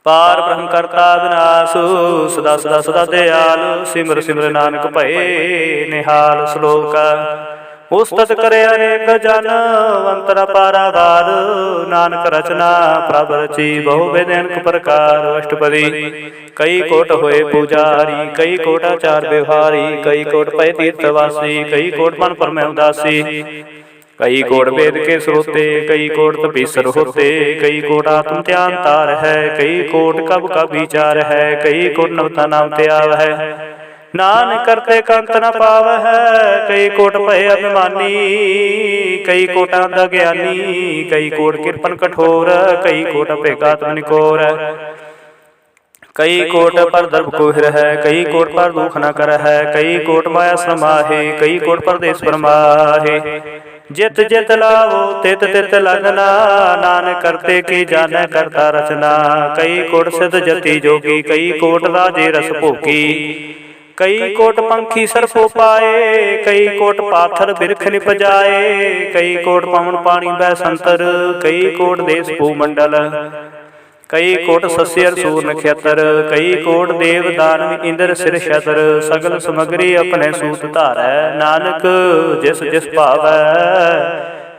पार ब्रह्म करता विनाश सदा सदा सदा दयाल सिमर सिमर नानक भये निहाल श्लोक उस्तत करे अनेक जन अंतरा पारावार नानक रचना प्रभ रची बहु वेद अनेक प्रकार अष्टपदी कई कोट होए पुजारी कई कोट आचार व्यवहारी कई कोट पय तीर्थवासी कई कोट मन परम उदासी कई कोट वेद के श्रोते कई कोट तपीसर होते कई कोट आत्म ध्यान तार है कई कोट कब का विचार है कई कोट नवता नाम त्याग है नानक करते कंत न पाव है कई कोट भय अभिमानी कई कोटा दा ज्ञानी कई कोट कृपन कठोर कई कोट अपेगात्म निकोर कई कोट पर दर्भ कोहिर है कई कोट पर दुख न कर है कई कोट माया समाहे कई कोट परदेश परमाहे जित जित लाओ तित तित लगना नानक करते की जाने करता रचना कई कोट सिद्ध जति जोगी कई कोट राजे रस भोगी कई कोट पंखी सरपो पाए कई कोट पाथर बिरख निपजाए कई कोट पवन पानी बै संतर कई कोट देश भूमंडल कई कोट सस्यर सूर नक्षत्र कई कोट देव दानव इंद्र सिर छत्र सगल समगरी अपने सूत धारै नानक जिस जिस भावै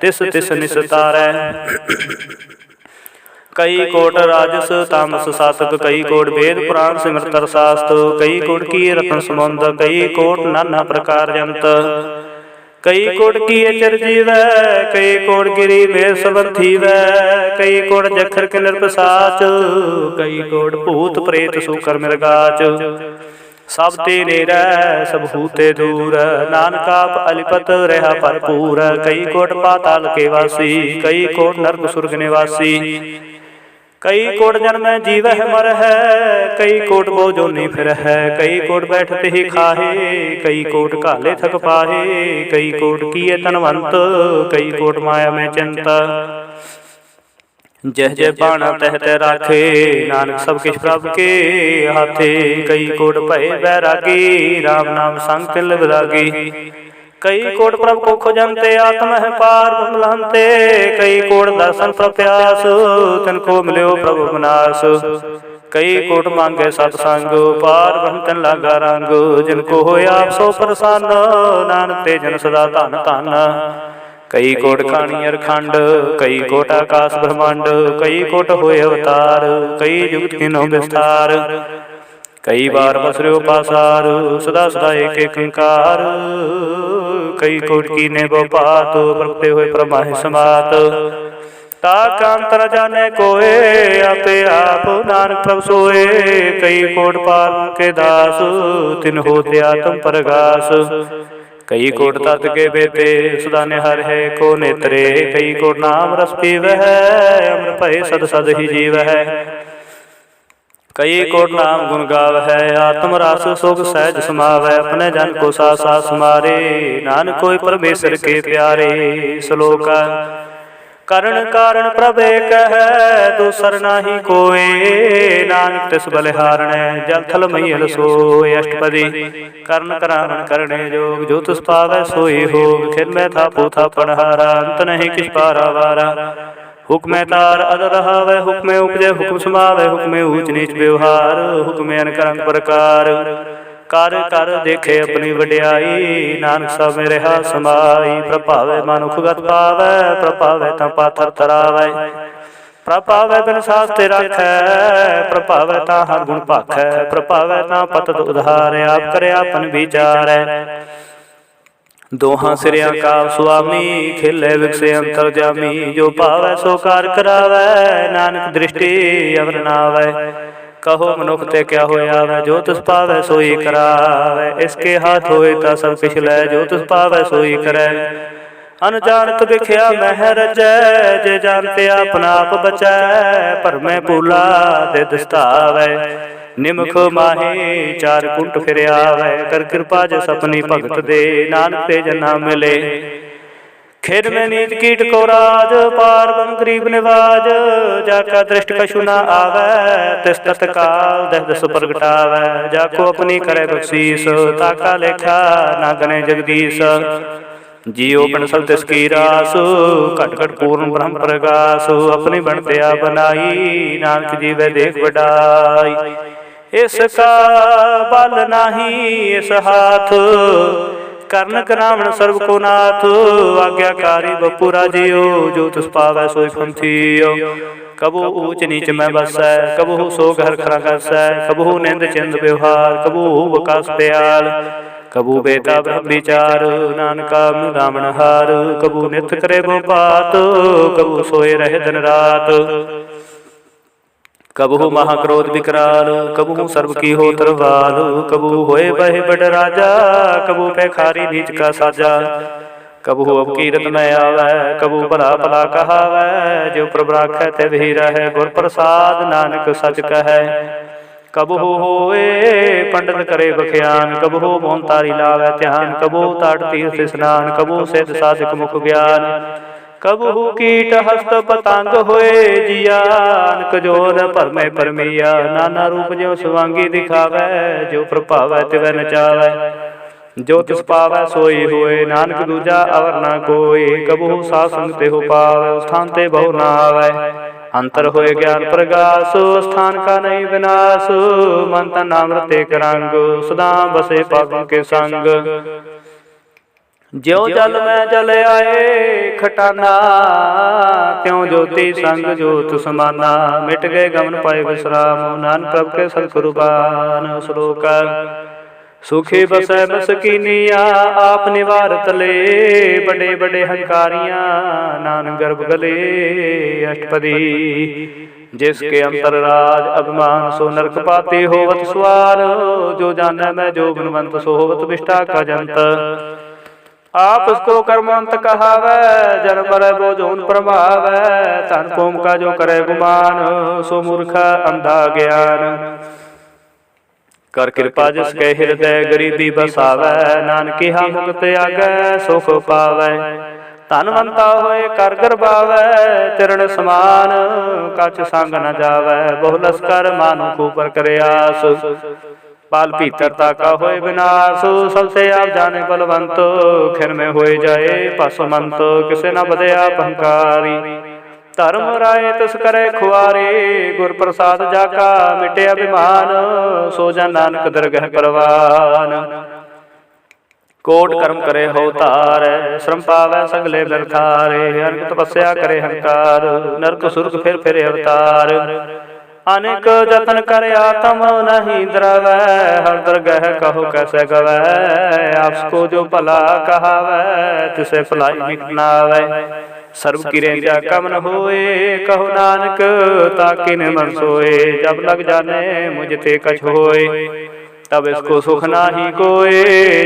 तिस तिस निस्तारै कई कोट राजस तामस सातक कई कोट वेद पुराण सिमरत शास्त्र कई कोट की रत्न समुंद कई कोट नाना प्रकार जंत कई कोट की चर जीवै कई कोट गिरी में सबंथी वै कई कोट जखर के नरपसाच कई कोट भूत प्रेत सुकर मृगाच सब ते नेरै सब हूते दूर नानक आप अलिपत रहा भरपूर कई कोट पाताल के वासी कई कोट नरक सुर्ग निवासी कई कोट जन्म जीवह मर है, कई कोट बो जोनी फिर है, कई कोट बैठते ही खाहे, कई कोट काले थक पाहे, कई कोट किए तनवंत, कई कोट माया में चिंता। जह जह पाना तह तह राखे, नानक सब किछ प्रभ के हाथे, कई कोट भय बैरागी, राम नाम संग तिल विरागी। कई कोट प्रभ को खोजंते, आत्म है पार ब्रह्मलहंते, कई कोट दर्शन प्रप्यास, तिनको मिल्यो प्रभु विनाश। कई कोट मांगे सतसंग, पार ब्रह्म तिन लागा रंग, जिनको होय आप सो प्रसन्न, नानक ते जन सदा धन धन। कई कोट खानी अरखंड, कई कोट आकाश ब्रह्मांड, कई कोट होय अवतार, कई जुगत किनो विस्तार। कई बार बसर्यो पासार, सदा सदा एक एकंकार, कई कोट कीने बहुपात, प्रगटे हुए परमाहि समात। ताका अंतर जाने कोय, आपे आप नानक प्रभ सोए, कई कोट पाल के दास, तिन होते आत्म परगास। कई कोट तत् के बेते, सदा निहर है को नेत्रे, कई कोट नाम रस पीवह, अमृत भय सद सद ही जीव है। कई कोट नाम गुण गाव है, आत्म रास सुख सहज समावै, अपने जन को सा सा समारे, नानक कोई परमेश्वर के प्यारे। श्लोक करण कारण प्रभ एक है, दूसर नाही कोय, नानक तिस बलिहारण, जल थल महील सोय। अष्टपदी करण करावण करणे जोग, जो तिस पावै सोई होग, खिन में था पूथा पढ़ारा, अंत नहीं किछ पारा वारा। हुक्म तार अद रहावै, हुक्म उपजे हुक्म समावै, हुक्म ऊच नीच व्यवहार, हुक्म अनकरंग प्रकार। कर कर देखे अपनी वड्याई, नानक सब मेरे हाथ समाई। प्रभावै मनुख गत पावै, प्रभावै ता पाथर तरावै, प्रभावै बिन शास्त्र राखै, प्रभावै ता हर गुण भाखै, प्रभावै ता पतत उधारै, आप करे आपन विचारै। दोहां सिरिया का स्वामी, खिले विकसे अंतर जामी, जो पावै सो कार करावै, नानक दृष्टि अवर नावै। कहो मनुख ते क्या होया वै, जो तिस पावै सोई करावै, इसके हाथ होए ता सब किछ लै, जो तिस पावै सोई करै। अनजानत बिख्या मह रजै, जे जानते अपना आप बचै, भरमै भूला दे दस्तावै, निमख माहे चार कुंट फिर आवै, कर कृपा जस अपनी भगत दे, नानक ते जना मिले। खेद में नीच कीट को राज, पार बम गरीब निवाज, जाका दृष्ट कछु न आवै, तिस तत्काल दस दस प्रगटावै, जाको अपनी करे बख्शीस, ताका लेखा ना गणे जगदीश। जियो बन सब तिसकी रास, घट घट पूर्ण ब्रह्म प्रगास, अपनी बनते आ बनाई, नानक जीवै देख बढ़ाई। इसका बल नाही इस हाथ, कर्ण करावण सर्व को नाथ, आज्ञाकारी बपुरा जियो, जो तिस पावै सोई पंथियो। कबहू ऊंच नीच में बसै, कबहू सो घर खरा करसै, कबहू निंद चिंद व्यवहार, कबहू वकास प्याल, कबू बेता ब्रह्म विचार, नानका रावण हार, कबू नित करे गो पात, कबू सोए रहे दिन रात। कबहू महाक्रोध विकराल, कबहू सर्व की हो तरवाल, कबू होए बहे बड़ राजा, कबू पैखारी नीच का साजा। कबहू अब कीरत में आवै, कबू भला भला कहावै, जो प्रभु राखै ते भी रहै, गुर प्रसाद नानक सच कहै। कबहू होए पंडित करे बख्यान, कबहू मोहन तारी लावै ध्यान, कबहू ताट तीर्थ स्नान, कबहू सिद्ध साधिक मुख ज्ञान। कबहू कीट हस्त पतंग होए जियान, कजोर भरमै परमिया, नाना रूप जो सुवांगी दिखावै, जो प्रभावै तिवै नचावै। जो तिस पावै सोई होए, नानक दूजा अवर न कोई, कबहू सासंग तेहु पावै, स्थान ते बहु न आवै। अंतर होए ज्ञान प्रगास, स्थान का नहीं विनाश, मन तन अमृत एक रंग, सदा बसे पापों के संग। ज्यों जल में जल आए खटाना, त्यों ज्योति संग ज्योत समाना, मिट गए गमन पाए विश्राम, नानक प्रभ के सतगुरुबान। श्लोक सुखी बसै मसकीनिया, आप निवारत ले, बड़े बड़े हंकारियां नान गर्भ गले। अष्टपदी जिसके अंतर राज अभिमान, सो नरक पाती होवत स्वार, जो जाने मैं जो गुणवंत, सो होवत विष्टा का जंत। आप उसको कर्मंत कहावै, जन पर बोझोन प्रभावै। धन भूम का जो करे गुमान, सो मूर्ख अंधा ज्ञान। कर कृपा जिसके हृदय गरीबी बसावै, नानकी हा मुक्त आगै सुख पावै। धनवंता होए कर गरबावै, चरण समान कछ संग न जावै। बहु लस्कर मानु ऊपर करे आस, पाल भीतरता का होए विनाश। सबसे आप जाने बलवंत, खिन में होए जाए पसमंत। किसे न बदे आप अहंकारी, धर्म राय तिस करे खुआरे। गुर प्रसाद जाका मिटे अभिमान, सो जन नानक दरगह परवान। कोट कर्म करे हो तार, श्रम पावै सगले बिरथारे। अनक तपस्या करे हंकार, नरक सुरग फिर अवतार। अनेक जतन कर आत्म नहीं द्रवै, हर दरगह कहो कैसे गवै। आपको जो भला कहावै, तिसे भलाई निकनावै। सर्व किरेंद्रिया कम न होए, कहो नानक ताकिन मन सोए। जब लग जाने मुझ ते कछ होए, तब इसको सुख नाही कोय।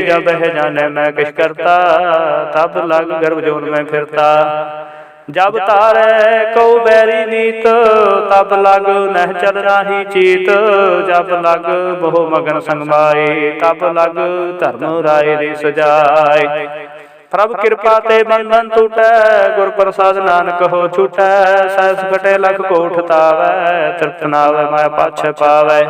जब है जाने मैं किस करता, तब लग गर्भ जोन में फिरता। जब तारे कौ बैरी नीत, तब लग नह चल नाही चीत। जब लग बहु मगन संग माए, तब लग धर्म राय रे सजाए। प्रभ कृपा ते बंधन टूटै, गुर प्रसाद नानक हो छूटै। सहस कटे लख कोठ तावै, तृप्त नावै माया पाछै पावै।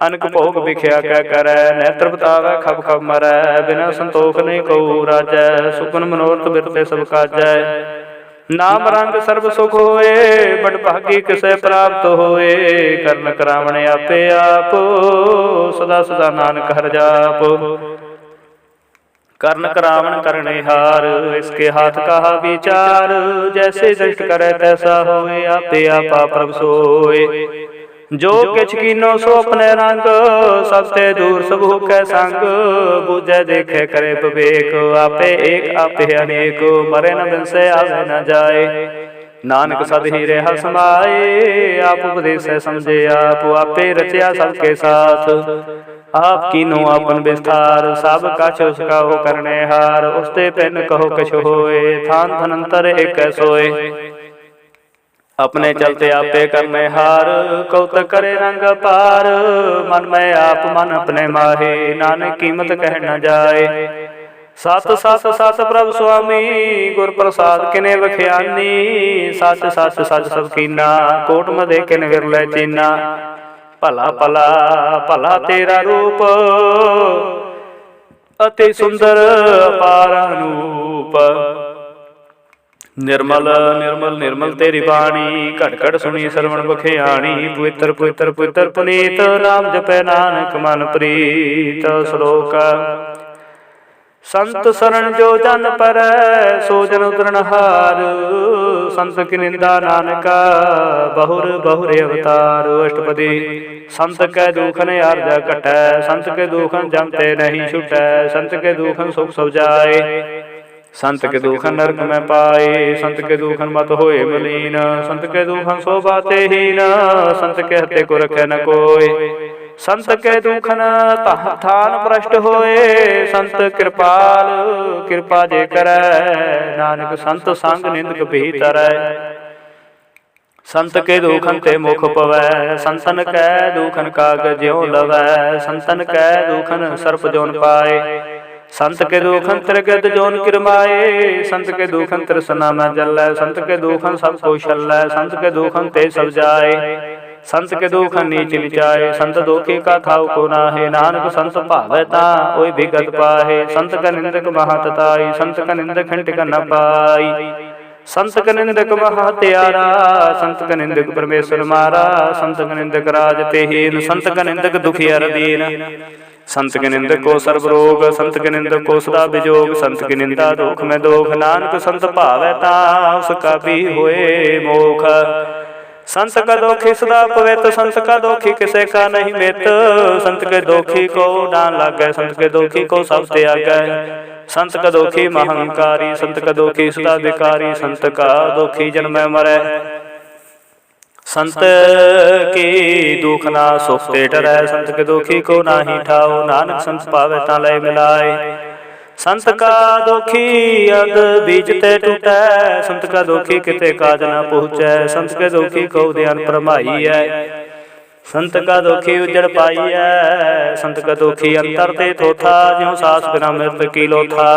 अनक भोग विख्या कै करै, नेत्र बतावै खब खब मरै। बिना संतोख नहीं कहू राजै, सुपन मनोरथ बिरते सब काजै। नाम रंग सर्व सुख होए, बड़ भागी किसे प्राप्त होए। करन करावण आपे आप, सदा सदा नानक हर जाप। कर्ण करावण करने हार, इसके हाथ कहा विचार। जैसे दृष्ट करे तैसा होए, आपे आपा प्रभ सोए। जो किछ कीनो सो अपने रंग, सबते दूर सबू कै संग। बूझे देखे करे विवेक, आपे एक आपे अनेक। मरे न बिनसे आवे न जाए, नानक सद ही रहा समाए। आप उपदेश समझे आप, आपे रचया सबके साथ। आप कीनो आपन विस्तार, सब कछ उसका हो करने हार। उसते पिन कहो कछ होए, थान धनंतर एक सोए। अपने चलते आपे करने हार, कौतक करे रंग पार। मन में आप मन अपने माहे, नानक कीमत कह न जाए। सत सत सत प्रभु स्वामी, गुर प्रसाद किने वख्यानी। सच सच सच सब कीना, कोट मदे किन विरलै चीना। भला भला भला तेरा रूप, अति सुंदर अपार अनूप। निर्मल निर्मल निर्मल तेरी बाणी, घट घट सुनी श्रवण बखियाणी। पवित्र पवित्र पवित्र पुनीत, नाम जपै नानक मन प्रीत। श्लोक संत शरण जो जन पर, सो जन उतरन हार। संत की निंदा नानका, बहुर बहुर अवतार। अष्टपदी संत के दुखन आर्जा कटै, संत के दुखन जमते नहीं छुटै। संत के दुखन सुख सब जाए, संत के दुखन नरक में पाए। संत के दुखन मत होए मलीन, संत के दुखन सो बाते हीन। संत के हते को रखे न कोय, संत के दुखन थान भ्रष्ट होए। संत कृपाल कृपा जे करै, नानक संत संग निंदक भीतरै। संत के दुखन ते मुख पवै, संतन कै दुखन काग ज्यों लवै। संतन कै दुखन सर्प जोन पाए, संत के दुखन त्रिगत जोन किरमाए। संत के दुखन तृष्णा में जलै, संत के दुखन सब को छलै। संत के दुखन ते सब जाए, संत के दुखन नीच निचाए। संत दुखी का थाव को नाहे, नानक संत भावै तां ओय भी गत पाहे। संत का निंदक महातताई, संत का निंदक खंडिक न पाई। संत का निंदक महात्यारा, संत का निंदक परमेश्वर मारा। संत का निंदक राज तेहीन, संत का निंदक दुखियर दीन। संत के निंदक को सर्व रोग, संत के निंदक को सदा विजोग। संत की निंदा दुख में दोख, नानक संत भावै तां उसका भी होए मोख। संत का दोखी सदा पवित्र, संत का दोखी किसे का नहीं मित। संत के दोखी को डान लागै, संत के दोखी को सब त्यागै। संत का दोखी महंकारी, संत का दोखी सदा विकारी। संत का दोखी जन्म मरै, संत की दुख ना सुख ते डरै। संत के दुखी को नाही ठाओ, नानक संत पावै तां लय मिलाए। संत का दोखी अग बीच ते टूटै, संत का दोखी किते काज न पहुँचै। संत के दोखी को ध्यान परमाई है, संत का दोखी उजड़ पाई है। संत का दोखी अंतर ते थोथा, ज्यों सास बिना मृत की लोथा।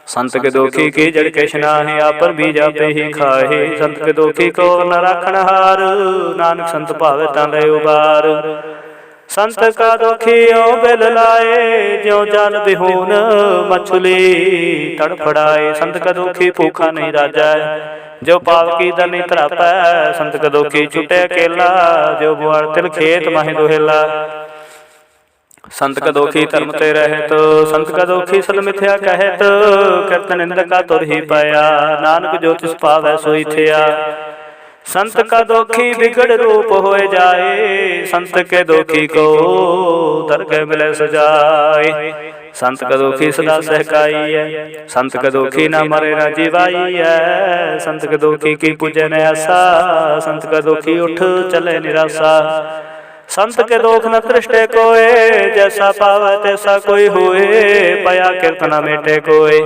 संत के दोखी की जड़ किश नाहि, आपन बीज आपे ही खाहे। संत के दोखी को न राखण हार, नानक संत भावे तां ले उबार। संत का दोखी ओ बिल लाए, ज्यों जल बिहून मछली तड़फड़ाए। संत का दोखी भूखा नहीं राजै, जो पाप की दनी तरापै। संत का दोखी छुटे अकेला, जो बुआड़ तिल खेत माहि दोहेला। संत का दोखी धर्म ते रहत, संत का दोखी सद मिथ्या कहत। करत निंदका तुर ही पाया, नानक जो तिस पावै सोई थिया। संत का दोखी बिगड़ रूप होए जाए, संत के दोखी को दरगह मिले सजाए। संत का दोखी सदा सहकाई है, संत का दोखी ना मरे ना जीवाई है। संत का दोखी की पूजे न आसा, संत का दोखी उठ चले निराशा। संत के दोख न तृष्टे कोय, जैसा पावै तैसा कोई होए। पया कीर्तना मेटे कोय,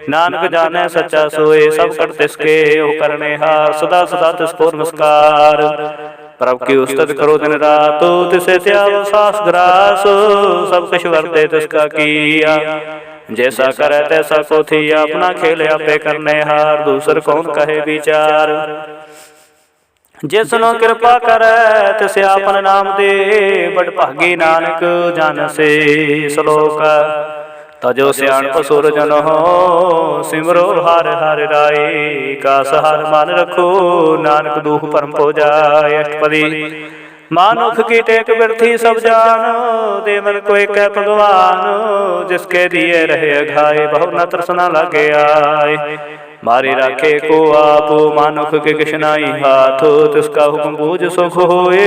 नानक जाने सच्चा सोए। सब कर तिसके ओ करने हार, सदा सदा तिसको नमस्कार। प्रभु की उस्तत करो दिन रात, तिसे त्यागो सास ग्रास। सब कुछ वर्ते तिसका किया, जैसा करे तैसा को थिया। अपना खेल आपे करने हार, दूसर कौन कहे विचार। जिसनो कृपा करे तिसे आपन नाम दे, बड़ भागी नानक जान से सलोक। तजो सियाणप सुर जन हो, सिमरो हर हर राय। कास हर मन रखो, नानक दुख परम पो जाय। अष्टपदी मानुख की टेक बिरथी सब जान, देवन को एक भगवान। जिसके दिए रहे घाय, बहु न तृष्णा लगे आए। मारे राखे को आप, मानुख के किशनाई हाथ। तिसका हुक्म बूझ सुख होए,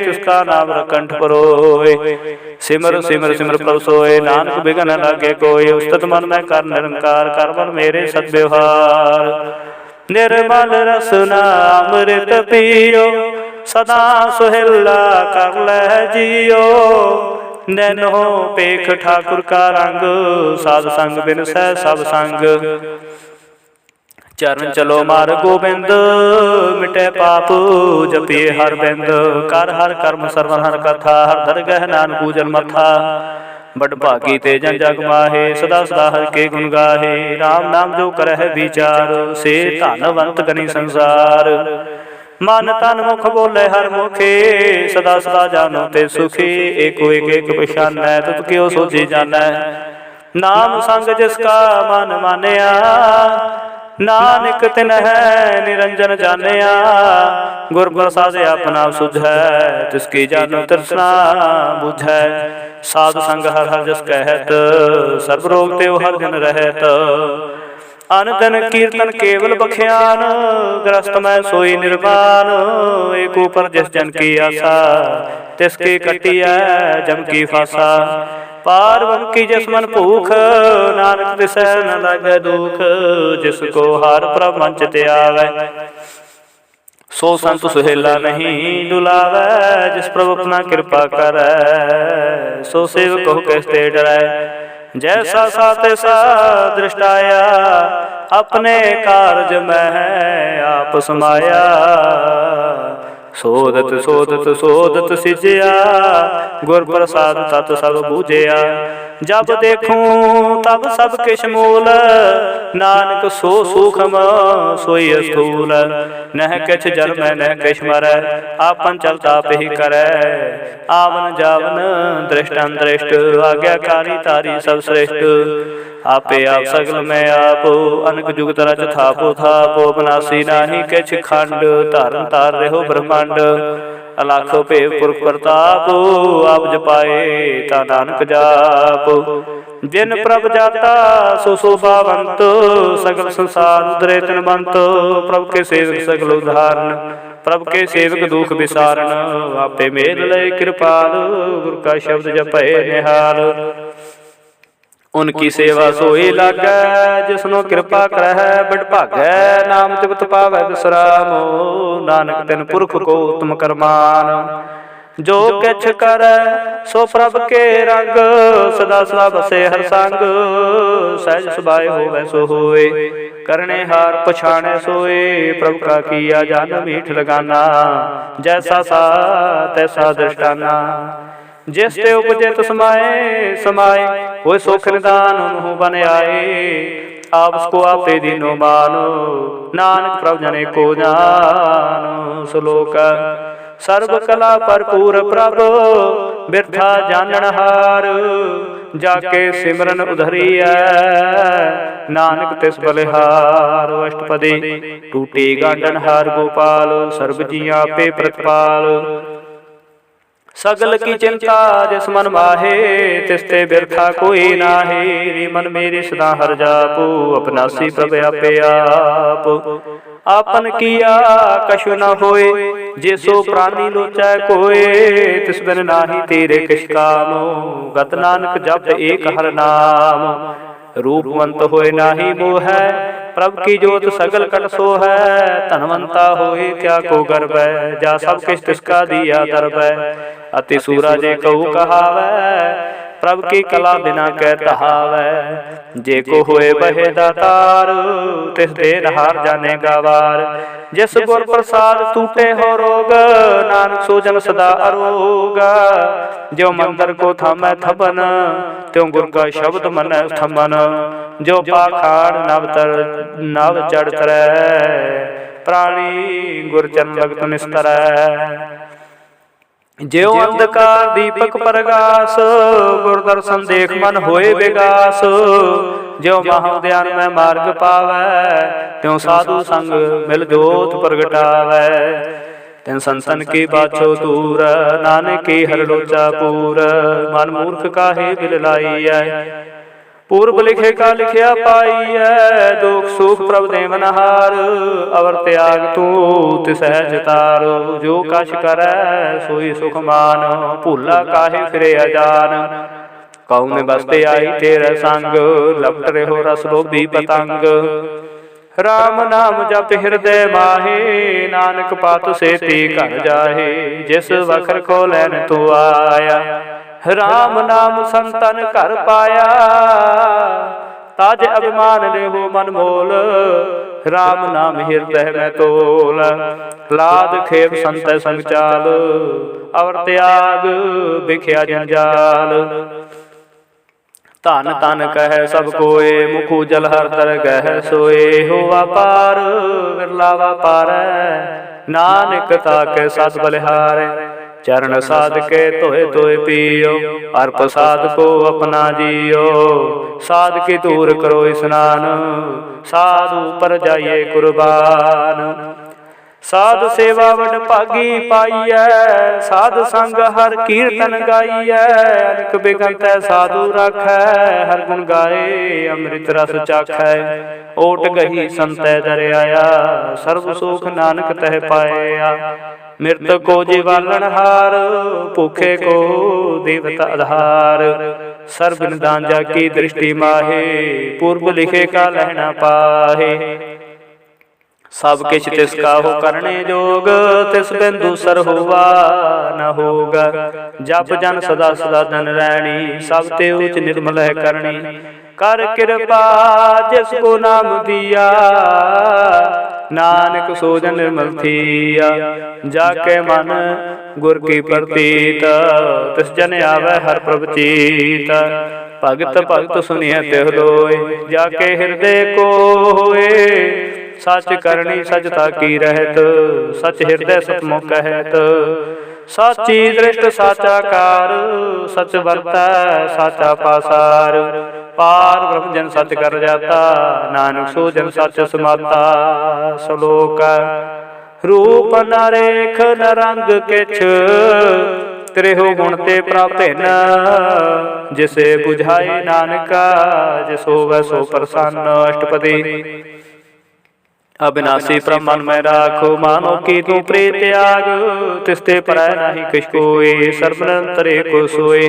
तिसका नाम रकंठ परोए। सिमर सिमर सिमर प्रभु सोए, नानक बिघन लागे कोय। उस्तत मन में कर निरंकार, कर मन मेरे सद्व्यवहार। निर्मल रसना अमृत पियो, सदा सुहेला कर लै जियो। नैनो पेख ठाकुर का रंग, साध संग बिन सह सब संग। चरण चलो मार गोबिंद, मिटे पाप जपिए हर बिंद। कर हर कर्म सरवन हर कथा, हर दरगह नानक पूजन मथा। बड़ भागी ते जन जग माहे, सदा सदा हर के गुण गाहे। राम नाम जो करह विचार, से धनवंत गनी संसार। मन तन मुख बोले हर मुखे, सदा सदा जानो ते सुखी। एको एक एक पछानै, तुत क्यों सोची जानै। नाम संग जिसका मन मानया, नानक तिन है निरंजन जानिया। गुर प्रसाद अपना सुझै, तिसकी जानो तृष्णा बुझै। साध संग हर हर जस कहत, सर्ब रोग तेव हर जन रहत। अन दिन कीर्तन केवल बख्यान, ग्रस्त मैं सोई निर्वाण। एक ऊपर जिस जन की आशा, तिसकी कटी है जम की फासा। पारवम की जस मन भूख, नानक तिसै न लागे दुख। जिसको हार प्रभ मंच ते आवे, सो संत सुहेला नहीं डुलावै। जिस प्रभु अपना कृपा करै, सो सेवक हो कैसे डरै। जैसा सा तैसा दृष्टाया, अपने कारज में आप समाया। सोदत सोदत सोदत सिजया, गुर प्रसाद तत सब बूझया। जब देखूं तब सब किश मूल, नानक सो सूखम सोई स्थूल। नह किछ जन्म नह किछ मरै, आपन चलता पे ही करै। आवन जावन दृष्ट अंदृष्ट, आज्ञाकारी तारी सब श्रेष्ठ। आपे आप सगल में आप, अनक जुगत रच थापो थापो। बनासी नाही किछ खंड, धारन तार रहो ब्रह्मांड। अलाखो भेव पुरख प्रताप, आप जपाए ता नानक जाप। जिन प्रभ जाता सो शोभावंत, सगल संसार उधरे तिनवंत। प्रभु के सेवक सगल उदाहरण, प्रभु के सेवक दुख विसारण। आपे मेल लय कृपाल, गुरु का शब्द जपे निहाल। उनकी सेवा सोई लागै, जिसनो कृपा करह बड़ भागै। नाम तिपत पावै विश्राम, नानक तिन पुरख को उत्तम करमान। जो किछ करੈ सो प्रभ के रंग, सदा सदा बसे हर संग। सहज सुभाए होवै सो होए, करने हार पछाणै सोए। प्रभु का किया जान मीठ लगाना, जैसा सा तैसा दृष्टाना। जिस ते उपजे तिस समाए समाए, होए सुख निदान उन्हु बन आए। आप उसको आपे दीनो मानो, नानक प्रभु जने को जानो। श्लोक सर्व कला भरपूर प्रभु, बिरथा जानन हार। जाके सिमरन उधरिया, नानक तिस बलिहार। अष्टपदी टूटी गांडन हार गोपाल, सर्व जिया पे प्रतिपाल। सगल की चिंता जिस मन माहे, तिसते बिरथा कोई नाहे। रे मन मेरे सदा हर जापो, अपनासी प्रभ आपे आप। आपन किया कछु न होए, जे सो प्राणी लोचै कोय। तिस बिन नाहि तेरे किछ काम, गत नानक जप एक हर नाम। रूपवंत होए नाही मोह, प्रभ की जोत सगल कट सो है। धनवंता होए क्या को गर्व, जा सब किछ तिसका दिया दरबै। अति सूरा जे कहू कहावै, प्रभ की कला बिना कै तहावै। जे को होए बहे दातार, तिस देन हार जाने गावार। जिस गुर प्रसाद टूटे हो रोग, नानक सो जन सदा अरोगा। जो मंदिर को थामै थबन, त्यों गुर का शब्द मन थमन। जो पाखाड़ नव चढ़ तरै, प्राणी गुर चरण लगत निस्तरै। ज्यों अंधकार दीपक प्रगास, गुर दर्शन देख मन होए विगास। ज्यों महाउद्यान में मार्ग पावै, त्यों साधु संग मिल जोत प्रगटावै। तिन संतन की बाछो दूर, नानक की हर लोचा पूर। मन मूर्ख काहे बिल लाइयै, पूर्व लिखे का लिखिया पाइयै। दुख सुख प्रभ देवनहार, अवर त्याग तू तिसह तार। जो कछ करै सोई सुख मान, भूला काहे फिरे अजान। कहूँ में बसते आई तेरे संग, लपट रहो रस लोभी पतंग। राम नाम जप हृदय माहे, नानक पात सेती घर जाहे। जिस वखर को लैन तू आया, राम नाम संतन घर पाया। ताज अभिमान लेहो मन मोल, राम नाम हृदय में तोल। लाद खेप संत संग चाल, अवर त्याग बिख्या जंजाल। धन धन कह सब कोय, मुखु जल हर तर गह सोए। होवा पार विरला वापारै, नानक ताके सत बलिहारै। चरण साध के तोहे तोहे पियो, अर प्रसाद को अपना जियो। साध की दूर करो स्नान, साधु पर जाइए कुर्बान। साध सेवा वड भागी पाइयै, साध संग हर कीर्तन गाइयै। अनक बिगंतै साधु राखै, हर गुण गाए अमृत रस चाखै। ओट गही संतै दर आया, सर्व सुख नानक तह पाया। मृत को जीवालन हार, भूखे को देवता आधार। सर्व निदान जाकी दृष्टि माहे, पूर्व लिखे का लहना पाहे। सब किछ तिसका हो करने जोग, तिस बिन दूसर होवा न होगा। जप जन सदा सदा धन रैणी, सब ते उच निर्मल है करणी। कर कृपा जिसको नाम दिया, नानक सो जन निर्मल थिया। जाके मन गुर की प्रतीत, तिस जन आवे हर प्रभ चीत। भगत भगत सुनिए तिह लोय, जाके हृदय को होए। सच करनी सचता की रहत, सच हृदय सतमुख कहत। साची दृष्ट साचा कार, सच वर्तै साचा पासार। पार ब्रह्म जन सच कर जाता, नानक सो जन सच समाता। श्लोक रूप न रेख न रंग किछ, त्रिहु गुण ते प्राप्त न। जिसे बुझाए नानका, जिस होवै सो प्रसन्न। अष्टपदी अविनाशी प्रभ मन में राखो, मानो की तू प्रे त्याग। तिसते परै नाही किछ कोय, सर्वनिरंतर एको सोय।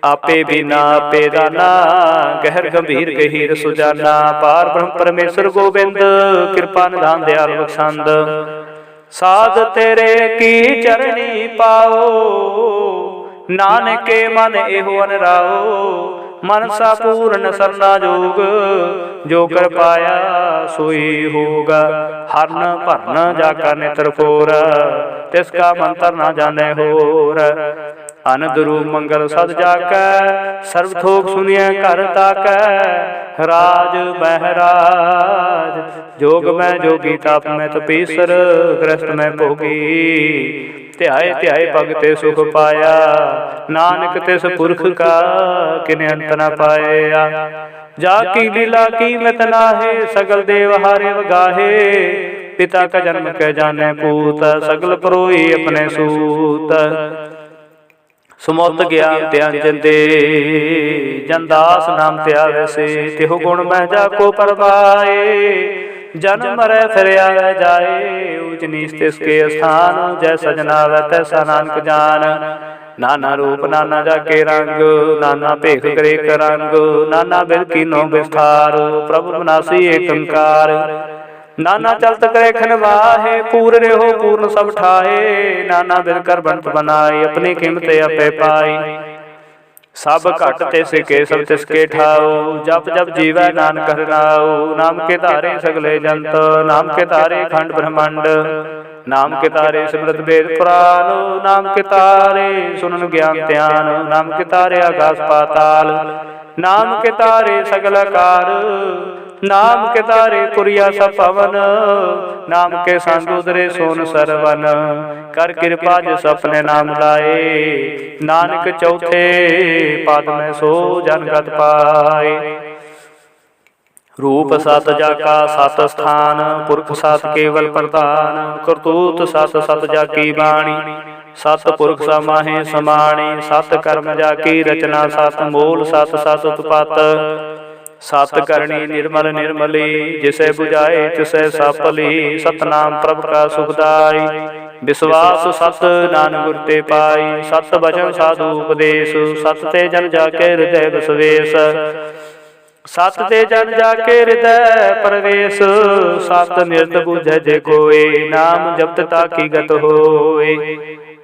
आपे बिना आपे दाना, गहर गंभीर गहीर सुजाना। पार ब्रह्म परमेश्वर गोविंद, कृपा निधान दयाल बख्शंद। साध तेरे की चरणी पाओ, नानके मन एहो अनराओ। मनसा पूर्ण सरना जोग, जो कर पाया सोई होगा। हरन भरन जाका नेत्र फोर, तिसका मंत्र न जाने होर। आनंद रूप मंगल सद जाकै, सर्व थोक सुनिए घर ताकै। राज महराज जोग में जोगी, ताप में तपीसर, ग्रस्त में भोगी। ध्याए ध्याए भगते सुख पाया, नानक तिस पुरख का किने अंत न पाया। जाकी लीला की मित नाहे, सगल देव हारे गाहे। पिता का जन्म के जाने पूत, सगल परोई अपने सूत। सुमत ज्ञान त्याजन दे, जनदास नाम त्यावे से। तिहु गुण मैं जाको परमाए, जन्म मरै फिर आवे जाए। ऊच नीच तिसके स्थान, जैसा जनावै तैसा नानक जान। नाना रूप नाना जाके रंग, नाना भेख करे रंग। नाना बिल कीनो विस्तार, प्रभु विनाशी एक ओंकार। नाना चलत करे खनवाहे, पूर रेहो पूर्ण सब ठाए। नाना बिल कर बंत बनाए, अपनी कीमत आपे पाई। सब घट तिसके सब तिसके ठाओ, जप जप जीवै नानक हर नाओ। नाम के धारे सगले जंत, नाम के धारे खंड ब्रह्मांड। नाम के तारे सिमरत वेद पुराण, नाम के तारे सुनन ज्ञान ध्यान। नाम के तारे आकाश पाताल, नाम के तारे सगल कार। नाम के तारे पुरिया सब पवन, नाम के संग उदरे सोन सरवन। कर कृपा जिस अपने नाम लाए, नानक चौथे पाद में सो जनगत पाए। रूप सत जाका सत स्थान, पुरख सत केवल प्रधान। करतूत सत सत जाकी बाणी, सत पुरख समाहे समाणी। सत कर्म जाकी रचना सत, मूल सत सत उत्पत। सत करणी निर्मल निर्मली, जिसे बुझाए तिसे सफली। सतनाम प्रभु का सुखदाई, विश्वास सत नानक गुर ते पाई। सत वचन साधु उपदेश, सत ते जन जाके हृदय बसवेश। सत ते जन जाके हृदय प्रवेश। सत निरत बुझे जे कोय, नाम जपत ताकी गत होय।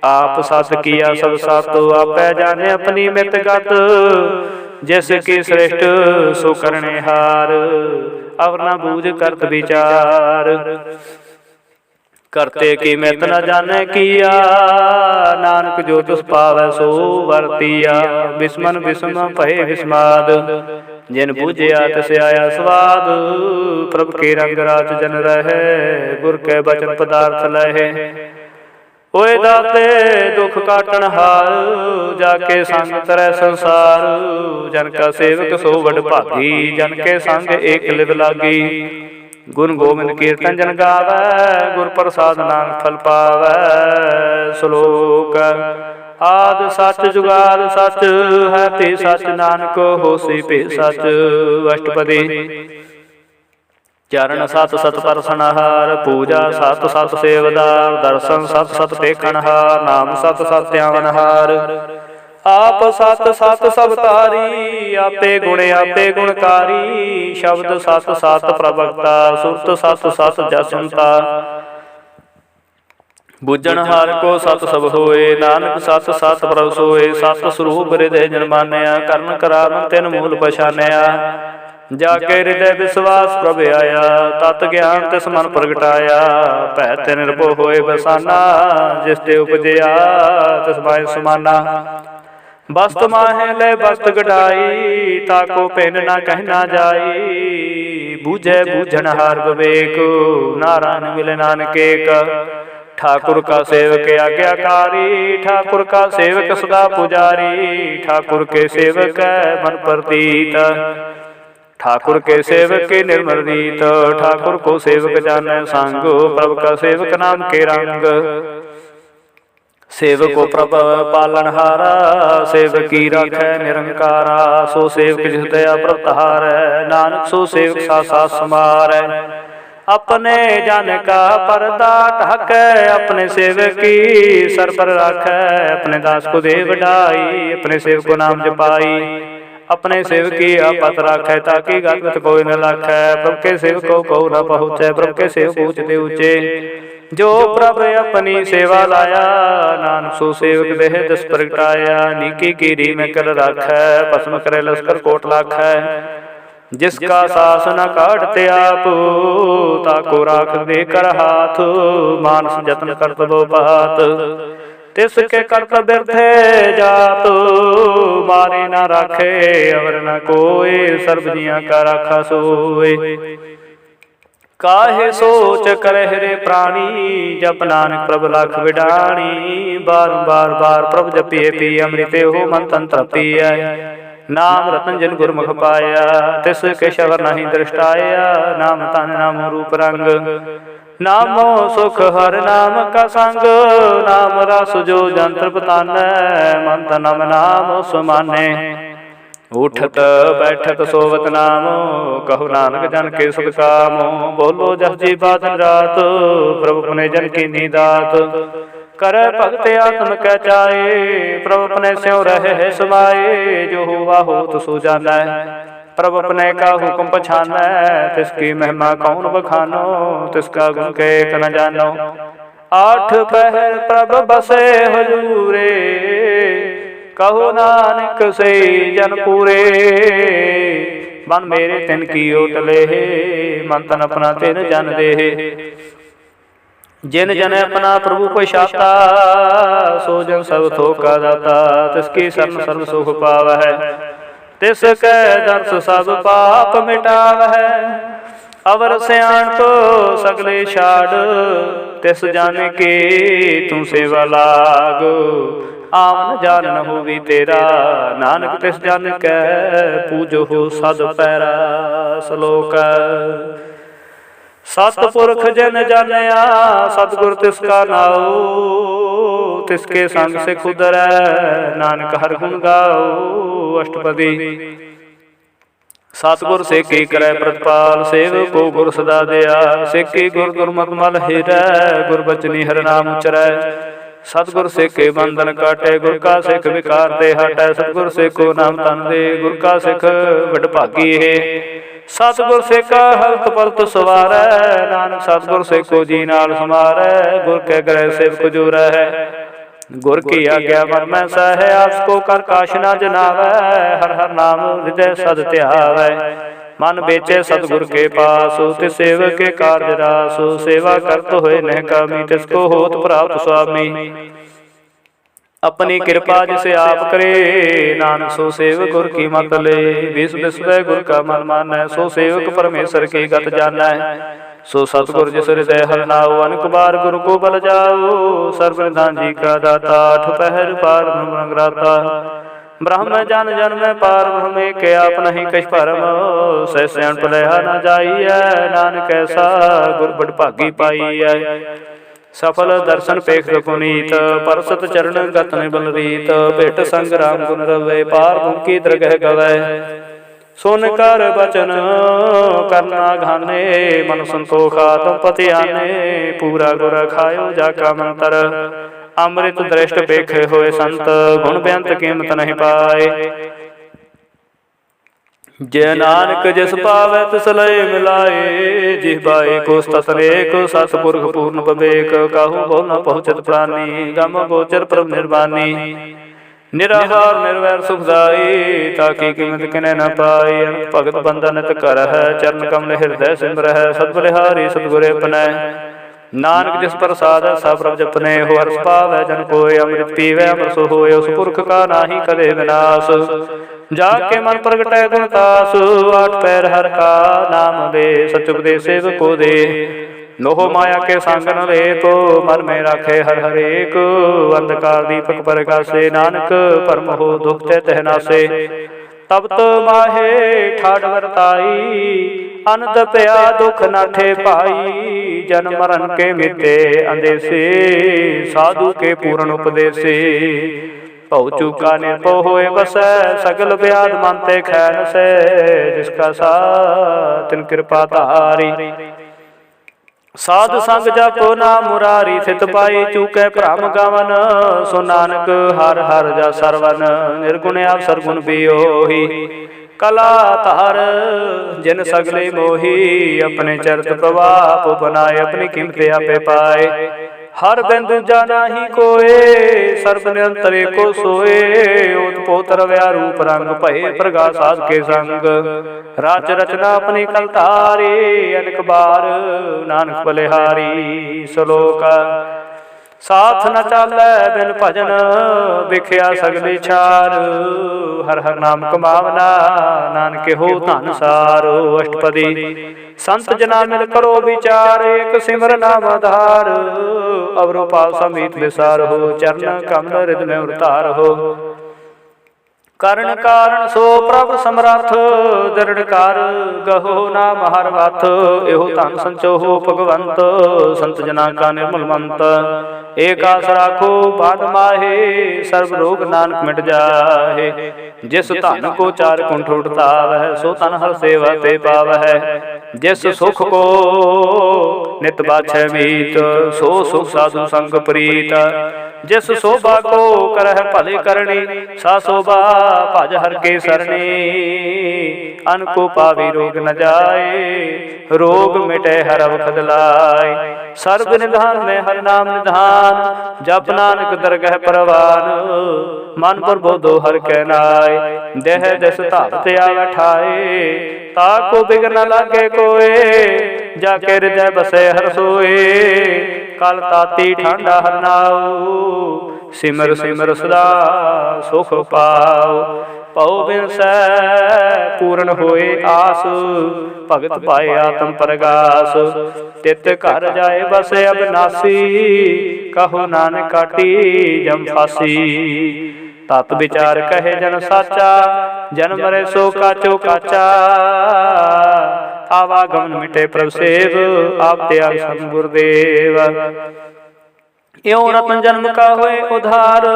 आप सत किया सब सत, आपै जाने अपनी मित गत। जैसे श्रेष्ठ सो करने हार, अवर न बूझ करत विचार। करते की मित न जाने किया, नानक जो तुस पावै सो वरतिया। बिस्मन बिस्म भये विस्माद, जिन बूझिया तिस आया स्वाद। प्रभु के रंग राज जन रहे, गुर के बचन पदार्थ लहे। ओए दाते दुख काटन हार, जाके संग तरह संसार। जन का सेवक सो वड भागी, जन के संग एक लिव लागी। गुण गोविंद कीर्तन जन गावै, गुर प्रसाद नानक फल पावै। श्लोक आद सच जुगाद सच, है ते सच नानक होसी पे सच। अष्टपदी चरण सत सत परसनहार, पूजा सत सत सेवदार। दर्शन सत सत देखनहार, नाम सत सत ध्यावनहार। आप सत सत सब तारी, आपे गुण आपे गुणकारी। शब्द सत सत प्रवक्ता, सुरत सत सत जसंता। बुझनहार को सत सब होए, नानक सत सत प्रभ सोए। सत स्वरूप हृदय जन मानया, करण करावन तिन मूल पछानया। जाके हृदय विश्वास प्रभ आया, तत ज्ञान तिस मन प्रगटाया। भै ते निर्भो होए बसाना, जिस ते उपजया तिस माय समाना। बस्त माहे ले बस्त गढ़ाई, ताको पिन ना कहना जाई। बूझे बूझनहार विवेक, नारायण मिले नानक एक। ठाकुर का सेवक आज्ञाकारी, ठाकुर का सेवक सदा पुजारी। ठाकुर के सेवक मन प्रतीत, ठाकुर के सेवक के निर्मल रीत। ठाकुर को सेवक जाने संग, प्रभु का सेवक नाम के रंग। सेवक को प्रभ पालनहारा, सेवकी राखै निरंकारा। सो सेवक जिस दया प्रभ तहारै, नानक सो सेवक सासा समारै। अपने जन का परदा ढाकै, अपने सेवक की सर पर राखै। अपने दास को दे बढ़ाई, अपने सेवक को नाम जपाई। अपने सेवक की आपत राखै, ताकि गलत कोई न लाखै। प्रभु के सेवक को न पहुँचै, प्रभु के सेवक ऊंचते ऊंचे। जो प्रभ अपनी सेवा लाया, नानक सो सेवक देह दस प्रगटाया। नीकी कीरी में कर राखै, भस्म करे लश्कर कोट लाखै। जिसका सास न काटते आप, ताको राख दे कर हाथ। मानस जतन करत बो पात, तिसके करत बिरथे जात। मारे न राखे अवर न कोय, सर्ब जिया का राखा सोय। काहे सोच करे रे प्राणी, जप नानक प्रभ लख विडाणी। बार बार प्रभ जपिए पी, अमृत हो मन तन तृप्तिय। नाम रतन जिन गुरमुख पाया, तिसके शबर नहीं दृष्टाया। नाम तन नाम रूप रंग, नामो सुख हर नाम का संग। नाम रस जो जंत्र बतानै, मन तन नाम सुमाने। उठत बैठत सोवत नाम, कहु नानक जन के सुख काम। बोलो जस जी बात रात, प्रभु अपने जन की नीदात। करे भगत आत्म कै चाहे, प्रभु अपने स्यों रहे है समाये। जो हुआ हो तो सो जाना, प्रभु अपने का हुक्म पछानै। तिसकी महिमा कौन बखानो, तिसका गुण के न जानो। आठ पहर प्रभ बसे हजूरे, कहो नानक से जन पूरे। मन मेरे तिन की ओट ले, मन तन अपना तिन जन दे। जिन जन अपना प्रभु पछाता, सो जन सब थोका दाता। तिसकी शरण सर्व सुख पावै, तिसकै दर्श सब पाप मिटावै। अवर सियाणप सगले छाड़, तिस जाने के तू सेवा लाग। आवन जान न होवी तेरा, नानक तिस जन कै पूजो हो सद पैरा। श्लोक सतपुरख जन जानिया, सतगुर तिसका नाओ। तिसके संग से खुदरै, नानक हर गुण गाओ। अष्टपदी सतगुर से की करे प्रतिपाल, सेवक को गुर सदा दया। सिक्की गुर गुरमत मल हिरै, गुर बचनी हर नाम उचरै। सतगुर सिख के बंधन काटे, गुर का सिख विकार ते हटै। सतगुर सिख को नाम तन दे, गुर का सिख वड भागी है। सतगुर सिख हलत पलत सवारै, नानक सतगुर सिख को जी नाल समारै। गुर के ग्रह सेवक जो रहै, गुर की आज्ञा मन में सह। आस को कर काश न जनावै, हर हर नाम हृदय सद ध्यावै। मन बेचे सतगुर के पास, तिस सेवक के कार्य रास। सेवा करत होए नह कामी, तिसको होत प्राप्त स्वामी। अपनी कृपा जिसे आप करे, नानक सो सेवक गुर की मत ले। विष विश्व गुर का मन मानै, सो सेवक परमेश्वर की गत जानै। सो सतगुर जिस हृदय हर नाओ, अनेक बार गुरु को बल जाओ। सर्वनिधान जी का दाता, आठ पहर पार ब्रह्म ग्राता। ब्रह्म जन जन में पार ब्रह्म के आप नहीं कछ परम। सैन पलहा न जाइए, नानक ऐसा गुर बड़ भागी पाइयै। सफल दर्शन पेख पुनीत, परसत चरण गतन बलरीत। भेट संग राम गुण रवै, पार भूखी दरगह गवै। सुन कर बचन करना घाने, मन संतोखा तुम पति आने। पूरा गुर खायो जाका मंतर, अमृत दृष्ट पेखे होए संत। गुण बेअंत कीमत नहीं पाए, जय नानक जिस पावै तिस लय मिलाए। जिह्वाए को सतनेक, सतपुरख पूर्ण विवेक। कहूँ बहु न पहुँचत प्राणी, गम गोचर प्रभ निर्वाणी। निराहार निर्वैर सुखदाई, ताकि कीमत किने न पाई। भगत बंधन कर है, चरण कमल हृदय सिमरह। सतबलिहारी सतगुरे अपनै, नानक जिस प्रसाद सा प्रभ जपने। हो हर्ष पावै जन कोय, अमृत पीवै अमर सो होय। उस पुरख का नाहि कदे विनाश, जाके मन प्रगटै गुणतास। आठ पैर हर का नाम दे, सच उपदेश सेवक को दे। मोह माया के संग न ले, तो मन में राखे हर हरेक। अंधकार दीपक प्रकाशे, नानक परम हो दुख ते तह नासे। तब तो माहे ठाड़ वरताई, अनंत पया दुख नाठे पाई। जन्म मरण के मिटे अंदेसे, साधु के पूर्ण उपदेसे। भौ चूका निर्भव होए बसै, सगल व्याध मानते खैन से। जिसका साथ तिन कृपा तारी, साध संग जपो नाम मुरारी। थित पाई चूकै भ्रम गवन, सो नानक हर हर जा सरवन। निर्गुण आप सरगुण बियोही, कला तार जिन सगले मोही अपने चरित प्रभाप बनाए अपनी कीमत आपे पाए हर बिंदु जाना ही कोए सर्व निरंतर को सोए ओत रव्या रूप रंग भये प्रगास साध के संग राज रचना अपनी कल तारे अनेक बार नानक बलिहारी श्लोक साथ न चालै बिन भजन विख्या सगली छार हर हर नाम कमावना नानक हो धन सारो अष्टपदी संत जना मिल करो विचार एक सिमर नाम आधार अवरो पाव समीत विसार हो चरण कमल हृदय में उतार हो करण कारण सो प्रभ समर्थ दृढ़कार गहो नाम हर वाथ एहो धन संचो हो भगवंत संत जना का निर्मल मंत एक आस राखो बाध माहे सर्व रोग नानक मिट जाहे जिस धन को चार कुंठ उठता वह सो तन हर सेवा ते पावह जिस सुख को नित बाछै मीत सो सुख साधु संग प्रीत जिस शोभा को करह भले करनी सा शोभा भज हर के सरणी अन को पावी रोग न जाए रोग मिटे हर अवखद लाए सर्व निधान में हर नाम निधान जप नानक दरगह परवान मन प्रबोधो हर के नाय देह दस धात आवे ठाए ताको बिघन लागे कोए जाके हृदय बसे हर सोए कल ताती ठंडा हर नाऊ सिमर सिमर सदा सुख पाओ पौ बिन सै पूर्ण होए आस भगत पाए आत्म प्रगास तित घर जाए बस अबनासी कहो नानक काटी जम फासी तत विचार कहे जन साचा जन मरे सो काचो काचा आवागमन मिटे प्रभ सेव आप त्याग सम गुरुदेव यो रतन जन्म का होए उधार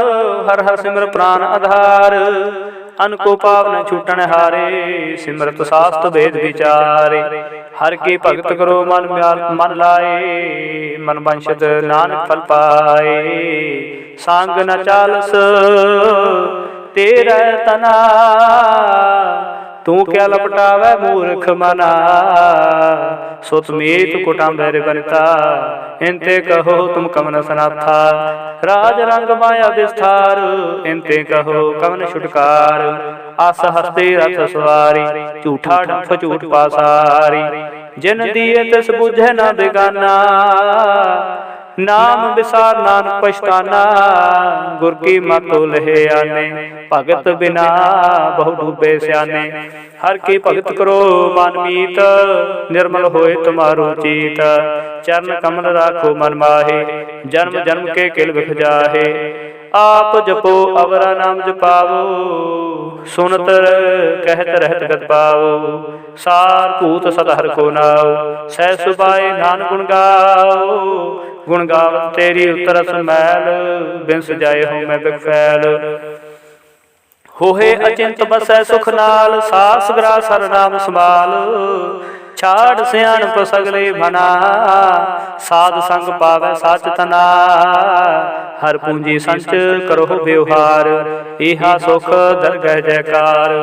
हर हर सिमर प्राण आधार अन को पाव न छूटन हारे सिमरत शास्त्र वेद विचारे हर की भगत करो मन लाए मन वंशत नानक फल पाए सांग न चालस तेरा तना तू क्या लपटावे मूर्ख मना सुत मीत कुटुंबर बनता इनते कहो तुम कमन सनाथा राज रंग माया विस्तार इनते कहो कमन छुटकार आस हस्ते रथ सवारी झूठा डंफ झूठ पासारी जिन दिए तिस बुझे न बेगाना नाम विसार नानक पछताना गुर की मतो लहे आने भगत बिना बहु डूबे स्याने हर की भगत करो मानमीत निर्मल होए तुम्हारो चीत चरण कमल राखो मन माहे जन्म जन्म के किल बिख जाहे आप जपो अवरा नाम जपावो सुनत कहत रहत गत पावो सार भूत सदहर को नाओ सह सुबाए नान गुण गाओ गुण गावत तेरी उतरस मैल बिंस जाए हो मैं बिखैल होहे अचिंत बसै सुख नाल सास ग्रास हर नाम संभाल छाड़ सियाणप सगले भना साध संग पावै साच तना हर पूंजी संच करो व्यवहार इहा सुख दरगह जयकार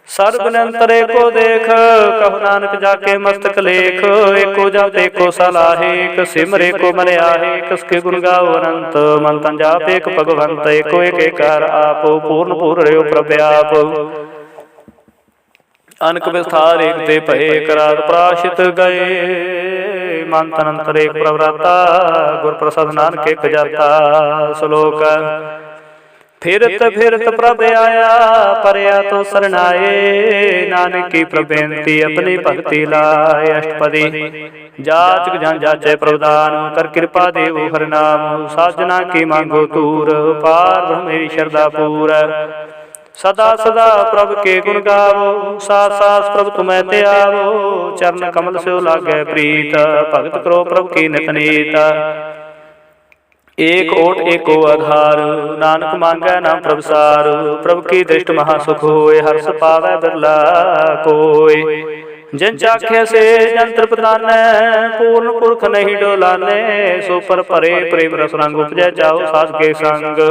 सर्व निरंतर एको देख कहो नानक जाके मस्तक लेख एको जप एको सलाहे एक सिमर एको मन आहे कसके गुण गाओ अनंत मन तन जाप एक भगवंत एको एक कार आपो पूर्ण पूर्ण रहो प्रभ आप अनक विस्तार एक ते भये करार प्राशित गए मन तन अंतर एक प्रवराता गुर प्रसाद नानक एक जाता श्लोक फिरत फिरत प्रभ आया परया तो शरणाए नानक की प्रबेंती अपनी भक्ति लाए अष्टपदी जाचक जन जाचे प्रभुदान कर कृपा देव हर नाम साजना की मांगो तूर पार ब्रह्मेरी श्रद्धा पूर सदा सदा प्रभ के गुण गावो सास सास प्रभ तुम्हें ते आवो चरण कमल से लागे प्रीत भगत करो प्रभ की नित नीत एक ओट एको आधार नानक मांगै नाम प्रभसार प्रभु की दृष्ट महासुख होए हर्ष पावै बिरला कोय जिन चाख्या से जंत्र प्रदानै, पूर्ण पुरख नहीं डोलाने। सो पर परे प्रेम रस रंग उपजै जाओ सास के संग।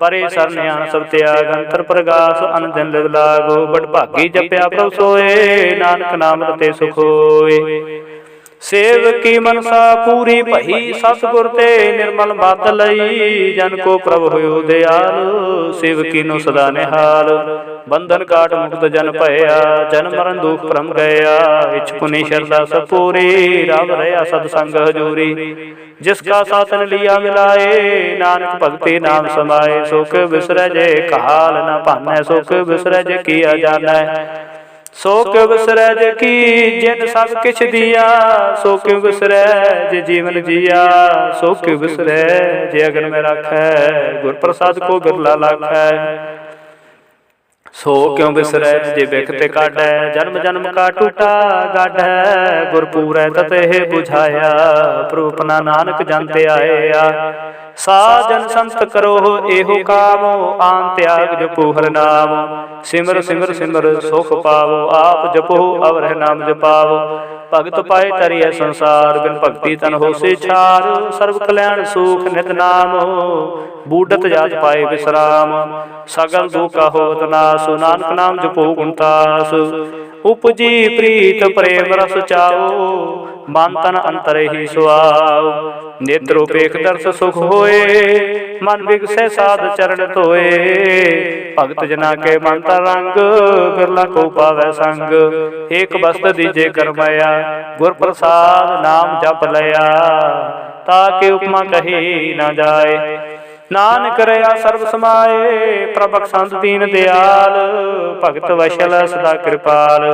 परे सरन आन सब त्याग, अंतर प्रगास अन दिन लिव लागो। बड़ भागी जपया प्रभु सोए, नानक नाम रते सुख होए। सेवकी मनसा पूरी भई, सतगुर ते निर्मल बात लई। जन को प्रभु होयो दयाल, सेवकी नो सदा निहाल। बंधन काट मुक्त जन भया, जन मरण दुख भ्रम गया। इच्छुनी श्रद्धा सब पूरी, राम रहा सतसंग हजूरी। जिसका साथन लिया मिलाए, नानक भगति नाम समाए। सुख बिसरै जे काल न भानै, सुख बिसरै जे किया जानै। सो क्यों बिसरै जे की जिन सब किछ दिया, सो क्यों बिसरै जे जीवन जिया। सो क्यों बिसरै जे अगन में राखै, गुर प्रसाद को बिरला लाखै। सो क्यों बिसरै जे बिखते काढै, जन्म जन्म का टूटा गाढै। गुर पूरै ततेह बुझाया, प्रभु अपना नानक जानते आया। साजन संत करो एहो काम, आन त्याग जपो हर नाम। सिमर सिमर सिमर सुख पावो, आप जपो अवर नाम जपावो। भगत पाए तरिय संसार, बिन भक्ति तन होसे छार। सर्व कल्याण सुख नित नाम, बूढ़त जात पाए विश्राम। सगल दुख का होत नास, नानक नाम जपो गुणतास। उपजी प्रीत प्रेम रस चाओ, मन तन अंतर ही सुआओ। नेत्रोपेख दर्श सुख होए, मन विगसै साध चरण धोए। भगत जना के मन तरंग, बिरला को पावै संग। एक बस्त दीजे करमया, गुर प्रसाद नाम जप लया। ताके उपमा कही न जाए, नानक रया सर्व समाए। प्रभु संत दीन दयाल, भगत वैशल सदा कृपाल।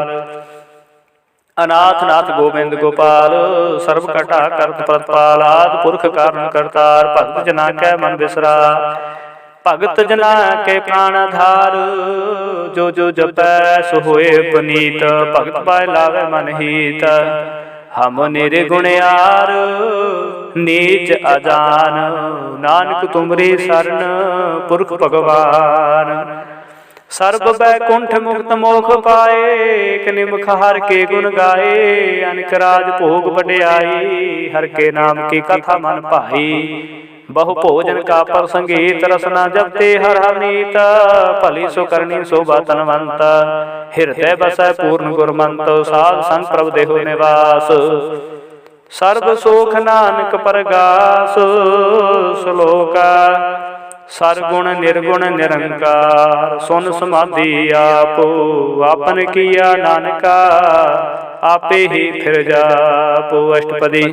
अनाथ नाथ गोविंद गोपाल, सर्व कटा करत प्रतपाल। आदि पुरख कारण करतार, भगत जना कै मन बिसरा। भगत जना के प्राण आधार, जो जो जपै सो होए पुनीत। भगत पाए लावे मन हीत, हम निर्गुणयार नीच अजान। नानक तुमरी शरण पुरख भगवान। सर्ब बैकुंठ मुक्त मोख पाए, एक निमख हर के गुण गाए। अनिक राज भोग बड़ियाई, हर के नाम की कथा मन भाई। बहु भोजन का प्रसंगीत, रसना जपते हर हर नीत। भली सो करनी शोभा तनवंत, हृदय बसै पूर्ण गुरमंत। साध संग प्रभु देहो निवास, सर्व सुख नानक परगास। श्लोका सरगुण निर्गुण निरंकार, सुन समाधि आपो। आपन किया नानका, आपे ही फिर जापो। अष्टपदी।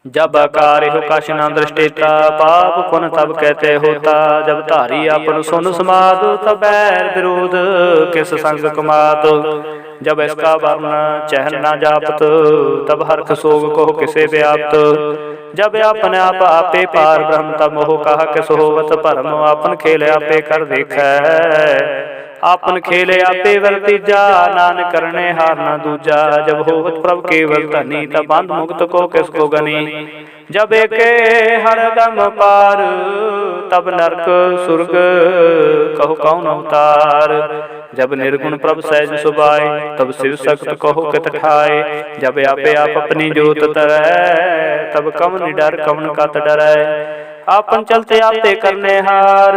जब आकार हो कश न दृष्टेता, पाप पुन तब कहते होता। जब धारी अपन सुन समाद, तब बैर विरोध किस संग कमात। जब इसका वर्ण चहल न जापत, तब हर्ष सोग को किसे व्याप्त। जब अपन आप आपे पार ब्रह्म, तब मोह कहा किस होवत भरम। आपन खेल आपे कर देखै, आपन खेल आपे वर्तीजा। नानक करने हार न दूजा, जब होवत प्रभु केवल धनी। तब बंध मुक्त को किसको गनी। जब एके हर दम पार, तब नरक सुर्ग कहो कौन अवतार। जब निर्गुण प्रभु सहज सुभाए, तब शिव सख्त कहो कित ठाए। जब आपे आप अपनी जोत तरै, तब कवन निडर कवन कत डरै। आपन चलते आपे करने हार,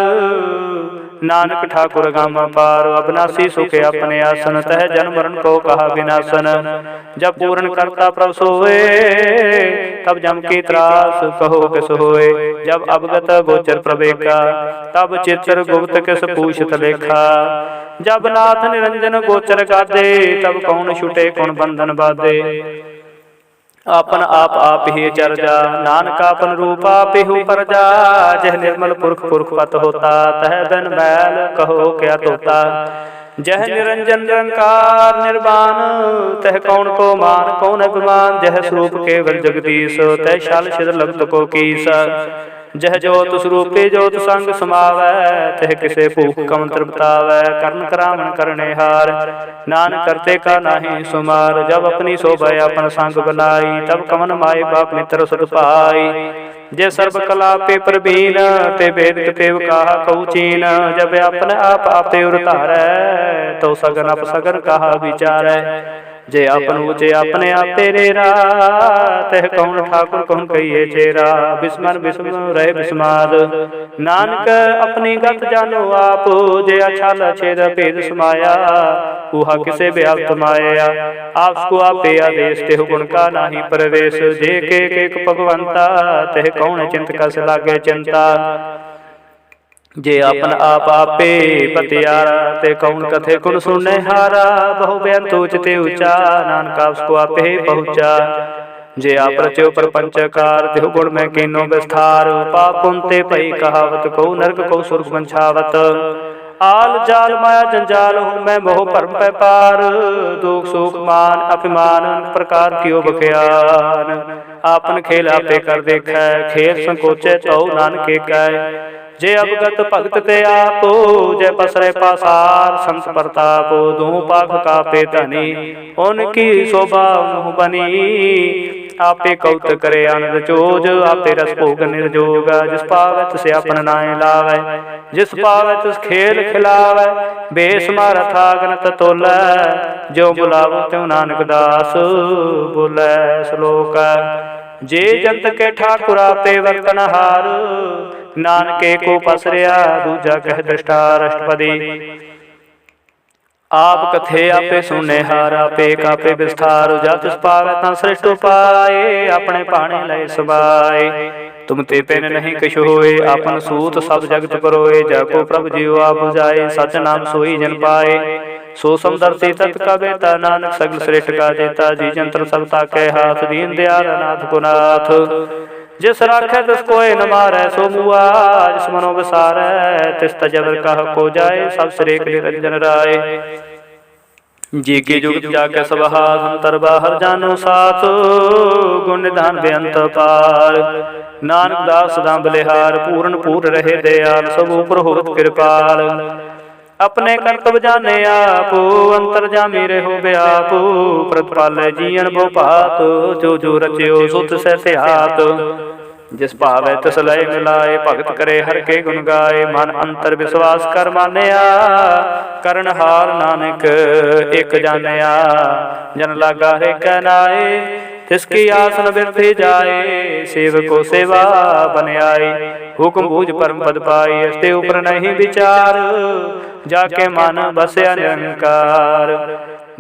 नानक ठाकुर गाम पार। अविनाशी सुख अपने आसन, तह जन्म मरण को कहा विनाशन। जब पूर्ण करता प्रभु सोए, तब जम की त्रास कहो किस होए। जब अवगत गोचर प्रवेका, तब चित्र गुप्त किस पूछत लेखा। जब नाथ निरंजन गोचर गादे, तब कौन छुटे कौन बंधन बाधे। आपन आप ही चर्जा, नानक आपन रूप आप ही परजा। जह निर्मल पुरख पुरख पत होता, तह बिन मैल कहो क्या तोता। जह निरंजन निरंकार निर्वाण, तह कौन को मान कौन अभिमान। जह स्वरूप केवल जगदीश, तह शाल छिद लगत को कीस। जह जोत स्वरूपे जोत संग समावै, तह किसे भूख कम तृप्तावै। कर्ण करामन करने हार, नान करते का नाही सुमार। जब अपनी शोभा अपन संग बनाई, तब कमन माई बाप मित्र सुत पाई। जे सर्व कला पे प्रवीण ते वेद ते कहा कहु चीन। जब अपने आप आपे उतारै तो सगन अपसगन कहा विचारै। जे अपन ऊँचे अपने आप तेरेरा तह कौन ठाकुर कौन कहिए चेरा। बिस्मन बिस्म रहे बिस्माद नानक अपनी गत जानो आप। जे अछाल छेद भेद समाया उहा किसे व्याप्त माया। आपको आपे आदेश तेहु गुण का नाही प्रवेश। जे के भगवंता तह कौन चिंत कस लागे चिंता। जे अपन आप आपे पतियारा ते कौन कथे गुण सुने हारा। बहु बेअंत उचते ऊंचा नानक आपको आपे पहुँचा। जे आप रचो प्रपंचकार तेहु गुण में कीनो विस्तार। पाप पुनते पई कहावत को नरक को सुर्ग मंछावत। आल जाल माया जंजाल हूँ मैं मोह परम पै पार। दुख सुख मान अभिमान प्रकार कियो बख्यान। आपन खेल आपे कर देखै खेल संकोचे तो नानके कै। जे अवगत भगत ते आपो जय पसरे पासार। संत प्रताप दूँ पाख कापे धनी उनकी शोभा मुँह बनी। आपे कौत करे आनंद चोज आपे रस भोग निर्जोग। जिस पावै तिस अपन नाय लावै जिस पावै तिस खेल खिलावै। बेस मारथ आगनत तोलै जो बुलावो त्यों नानक दास बोलै। श्लोक जे जंत के ठाकुर आपे वर्तनहार। नानके को पसरिया दूजा कह दृष्टार। अष्टपदी आप कथे आपे सुने हार आपे कापे विस्तार। जा तिस पावै तां श्रेष्ठ उपाय अपने पाणे लय समाय। तुम ते पेन नहीं कछ होए आपन सूत सब जगत परोए। जाको प्रभु जियो आप बुझाए सच नाम सोई जन पाए। सो समदर्शी तत् का बेता नानक सगल श्रेष्ठ का जेता। जी जंत्र सबता के हाथ दीन दयाल नाथ को नाथ। जिस राखै तिस कोय न मारै सो मुआ। जिस मनो विसारै तिस तजबर कह को जाए। सब श्रेक निरंजन राय। जी के जुगत जाके सब हाथ अंतर बाहर जानो साथ। गुण निधान बेअंत पार नानक दास सदा बलिहार। पूर्ण पूर्ण रहे दयाल सब ऊपर होत कृपाल। अपने कर्तव्य जाने आप अंतर जामी रहो व्याप। प्रतिपाल जीवन भो पात जो जो रचयो सुत सहते हाथ। जिस भावै तिस लय मिलाए भगत करे हर के गुण गाए। मन अंतर विश्वास कर मानया करण हार नानक एक जानया। जन लागा रे कहनाए तिसकी आसन बिरथी जाए। सेवको सेवा बन आई हुक्म बूझ परम पद पाई। इसते ऊपर नहीं विचार जाके मन बसया निरंकार।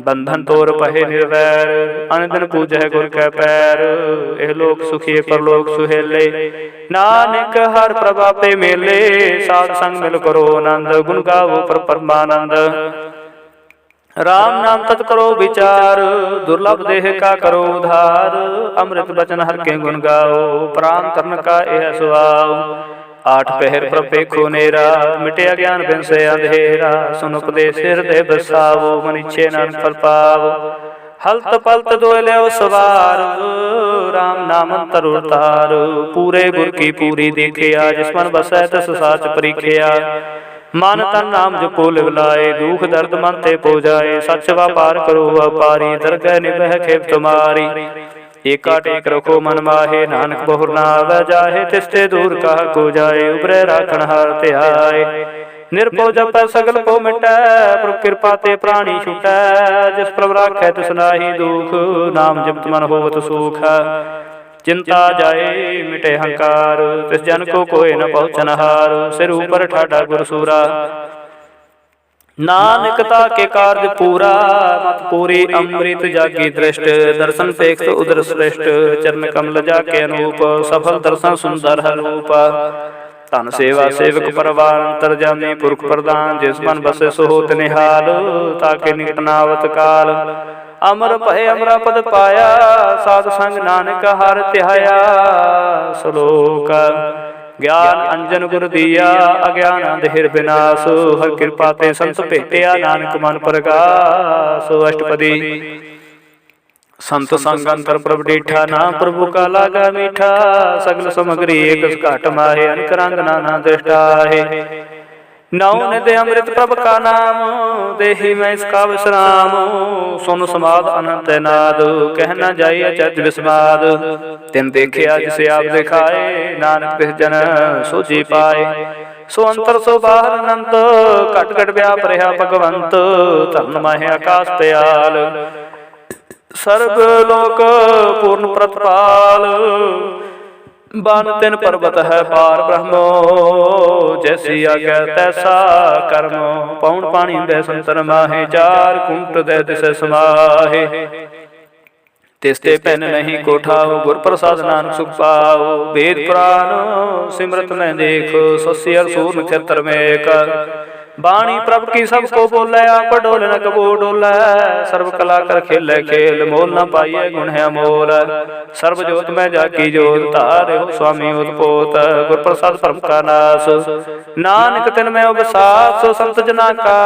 बंधन तोर पहे निर्वैर अनदन पूजै गुर कै पैर। एह लोक सुखिए परलोक सुहेले नानक हर प्रभा पे मेले। साध संग मिल करो आनंद गुण गावो पर परमानंद। राम नाम तत् करो विचार दुर्लभ देह का करो उधार। अमृत बचन हर के गुण गाओ प्राण तरण का यह सुहाओ। आठ पहर प्रपेखो नेरा मिटे अज्ञान बिन से अंधेरा। सुन उपदेश हृदय बसावो मन इच्छे नानक फल पावो। हलत पलत दो ले सवार राम नाम अंतर उतार। पूरे गुर की पूरी देखिया जिस मन बसै तिस साच परीखिया। मन तन नाम जपो लिव लाए दुख दर्द मन ते पो जाए। सच व्यापार करो व्यापारी दरगह निबह खेप तुम्हारी। एका टेक रखो मन माहे नानक बहुर ना आवे जाहे। तिस्ते दूर कहा को जाए उबरे राखण हार त्याय। निरपो जप सगल को मिटै प्रभु कृपा ते प्राणी छुटै। जिस प्रभु राखै तिस नाहि दुख नाम जपत मन होवत सुख। चिंता जाए मिटे हंकार तिस जन को कोई न पहुँचन हार। सिर ऊपर ठाडा गुरसूरा नानकता के कार्य पूरा। मत पूरी अमृत जाकी दृष्ट दर्शन पेख उदर श्रेष्ठ। चरण कमल जाके अनूप सफल दर्शन सुंदर रूप। तन सेवा सेवक परवार अंतर जामी पुरख प्रदान। जिस मन बसे सोहोत निहाल ताके निकट नावत काल। अमर भय अमरा पद पाया साध संग नानक हर त्याया। श्लोक ज्ञान अंजन गुर दिया अज्ञान अंधेर विनाश। हर कृपा ते संत भेटिया नानक मन प्रकाश। अष्टपदी संत संग अंतर प्रभु डीठा नाम प्रभु का लागा मीठा। सगल सामग्री एक घाट माहे अनकरंग नाना दृष्टा है। नौ निध अमृत प्रभ का नाम, देहि मैं इसका विश्राम। सुन समाद अनंत नाद, कह न जाई अचरज विस्माद। तिन देखिया जिसे आप दिखाए, नानक तिस जन सोची पाए। सो अंतर सो बाहर अनंत, घट घट व्याप रहा भगवंत। धरन माहे आकाश पयाल, सर्व लोक पूर्ण प्रतपाल। बन तिन पर्वत है पार ब्रह्मो, जैसी आज्ञा तैसा कर्मो। पौन पानी बह संतर माहे, चार कुंट दे दिस समाहे। तिसते पैन नहीं कोठाओ, गुर प्रसाद नानक सुख पाओ। वेद पुराण सिमरत में देखो, सस्य अर सूर नक्षत्र में एक। बाणी प्रभ की सबको बोले, आप डोले न कबो डोले। सर्व कला कर खेले खेल, मोल न पाइए गुण है मोल। सर्व जोत में जाकी जोत, तारे हो स्वामी उत्पोत। गुर प्रसाद परम का नाश, नानक तिन में अवसास। संत जना का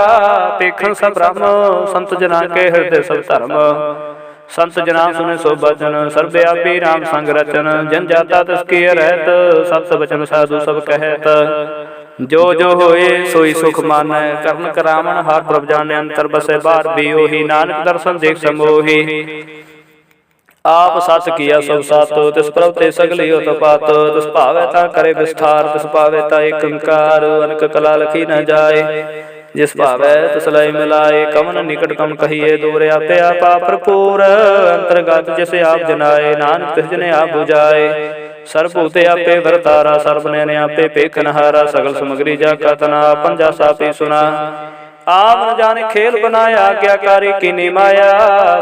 पेखन सब ब्रह्म, संत जना के हृदय सब धर्म। संत जना सुने सो बचन, सर्वव्यापी राम संग रचन। जन जाता तिसकी रहत, सत बचन साधु सब कहत। जो जो होए सोई सुख मानै, कर्ण करावण हार प्रभ जाने। अंतर बसे बार भी ओही, नानक दर्शन देख समोही। आप सच किया सब सात, तिस प्रभ ते सगली होत पात। तिस भावै ता करे विस्तार, तिस पावै ता एक अंकार। अनक कला लखी न जाए, जिस भावै तिस लय मिलाए। कवन निकट कम कहिए दूर, आपे आपा भरपूर। अंतर्गत जिसे आप जनाए, नानक तिस जने आप बुझाए। सर्वभूते आपे भरतारा, सर्व नैने आपे पेखनहारा। सगल समग्री जाका तना, पंजा सापी सुना। आप न जाने खेल बनाया, आज्ञाकारी कीनी माया।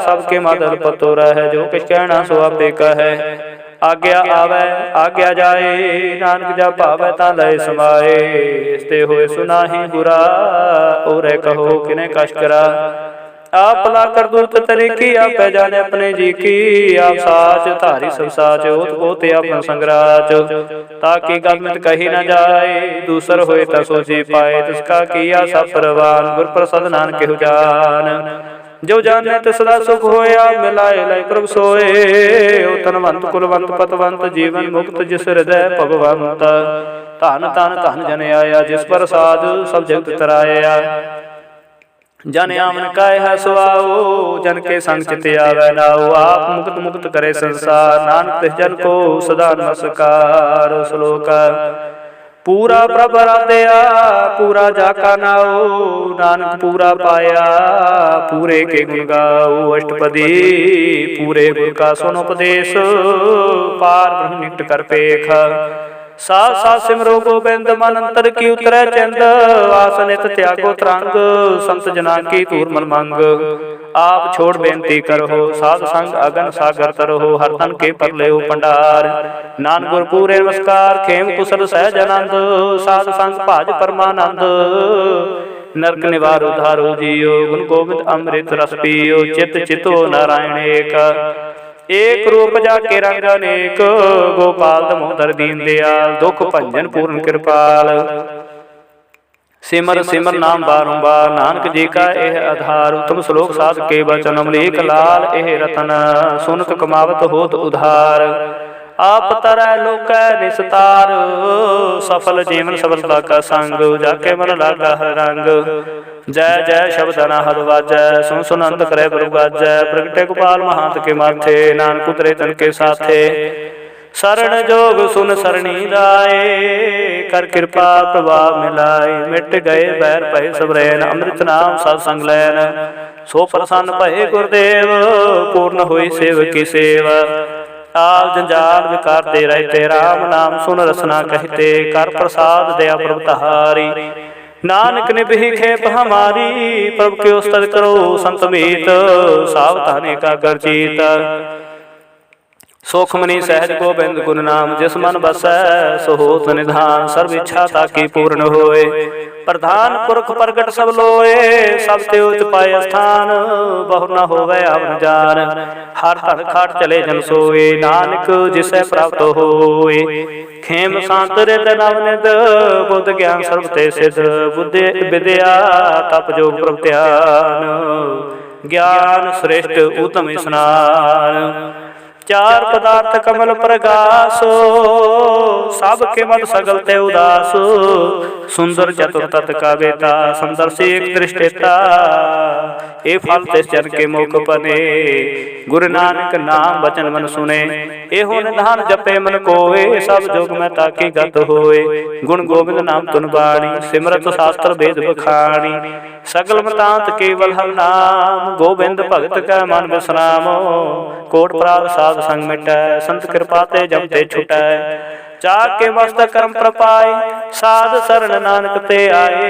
सबके मादल पतो रह, जो किछ कहना सो आपे कहे। आज्ञा आवे आज्ञा जाए, नानक जा भावै ता लय समाए। इसते होए सुनाही बुरा, और कहो किने कश करा। आप भला कर दूत तरी की, आप जाने अपने जी की। आप साच धारी सब साच, ओत पोते अपन संगराच। ताकि गलमित कही न जाए, दूसर होए ता सोची पाए। तिसका किया सब परवान, गुर प्रसाद नानक केहु जान। जो जाने तिस सदा सुख होया, मिलाए लय प्रभ सोए। ओ तनवंत कुलवंत पतवंत, जीवन मुक्त जिस हृदय भगवंत। धन धन धन जन आया, जिस प्रसाद सब जगत तराया। जन आमन काय है सुआओ, जन के संग चित आवे नाओ। आप मुक्त मुक्त करे संसार, नानक तिस जन को सदा नमस्कार। श्लोक पूरा प्रभ राधया, पूरा जाका नाओ। नानक पूरा पाया, पूरे के गुण गाओ। अष्टपदी पूरे गुण का सुन उपदेश, पार ब्रह्म निकट कर पेख। साथ साथ सिमरो गोबिंद, मन अंतर की उतरै चंद। आसनित त्यागो तरंग, संत जना की तूर मन मंग। आप छोड़ बेनती करो, साध संग अगन सागर तरहो। हर तन के पर ले भंडार, नान गुर पूरे नमस्कार। खेम कुशल सहज आनंद, साध संग भाज परमानंद। नरक निवार उधारो जियो, गुण गोविंद अमृत रस पियो। चित चितो नारायण एक रूप जाके रंग अनेक। गोपाल दमोदर दीन दयाल, दुख भंजन पूर्ण कृपाल। सिमर सिमर नाम बारंबार, नानक जी का एह आधार। उत्तम श्लोक साध के वचन, अमलेख लाल एह रतन। सुनत कमावत होत उधार, आप तरह लोक निस्तार। सफल जीवन सफलता का संग, जाके मन लागा हर रंग। जय जय शब्द अनाहद वाजै, सुन सुन अंत करे प्रभु गाजै। प्रगटे गोपाल महांत के माथे, नानक उतरे तन के साथे। शरण जोग सुन सरणी दाए, कर कृपा प्रभाव मिलाए। मिट गए बैर भय सब रैन, अमृत नाम सत्संग लैन। सो प्रसन्न भये गुरुदेव, पूर्ण हुई सेव की सेवा। आप जंजाल विकारते रहते, राम नाम सुन रसना कहते। कर प्रसाद दया प्रभु तहारी, नानक ने भी खेप हमारी। प्रभु के उस्तद करो संत मीत, सावधानी का कर जीत। सुखमनी सहज गोबिंद गुण नाम, जिस मन बसै सो होत निधान। सर्व इच्छा ताकि पूर्ण होए, प्रधान पुरख प्रगट सब लोए। सब ते उच पाए स्थान, बहु न होवे अवन जान। हर हर खाट चले जन सोए, नानक जिसे प्राप्त होए। खेम शांत रित नवनित, बुद्ध ज्ञान सर्व ते सिद्ध। बुद्धि विद्या तप जोग प्रभ ध्यान, ज्ञान श्रेष्ठ उत्तम स्नान। चार पदार्थ कमल प्रकाश, सब के मन सगल ते उदास। सुंदर चतुर तत् का बेता समदर्शी एक दृष्टेता ए फल तिस जन के मुख बने गुरु नानक नाम वचन मन सुने एहो निधान जपे मन कोए सब जोग में ताकी गत होए गुण गोविंद नाम तुन बाणी सिमरत शास्त्र वेद बखाणी सगल मतांत केवल हर नाम गोविंद भगत का मन विश्राम कोट प्राग साध संग मिटै संत कृपा ते जम ते छुटै चाक के मस्तक कर्म प्रपाय साध शरण नानक ते आए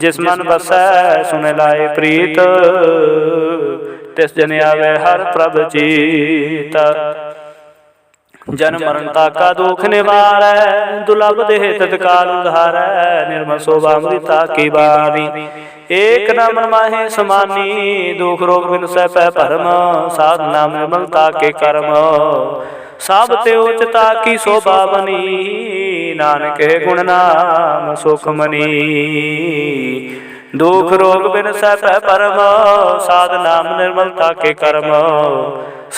जिस मन बसै सुने लाए प्रीत तिस जन आवे हर प्रभ जीत जन्म मरणता का दुख निवारै दुर्लभ देह तत्काल उधारै निर्मल शोभा अमृता की बानी एक न मन माहे समानी दुख रोग बिन सै पै परम साध नाम निर्मलता के कर्म सब ते उचता की शोभा बनी नानक गुण नाम सुख मनी दुख रोग बिन सै पै परम साध नाम निर्मलता के कर्म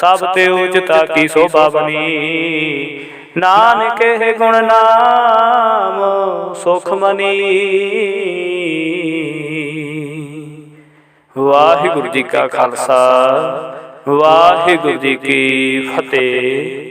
सब ते उचता की शोभा बनी नानक गुण नाम सुख मनी। वाहिगुरु जी का खालसा वाहिगुरु जी की फतेह।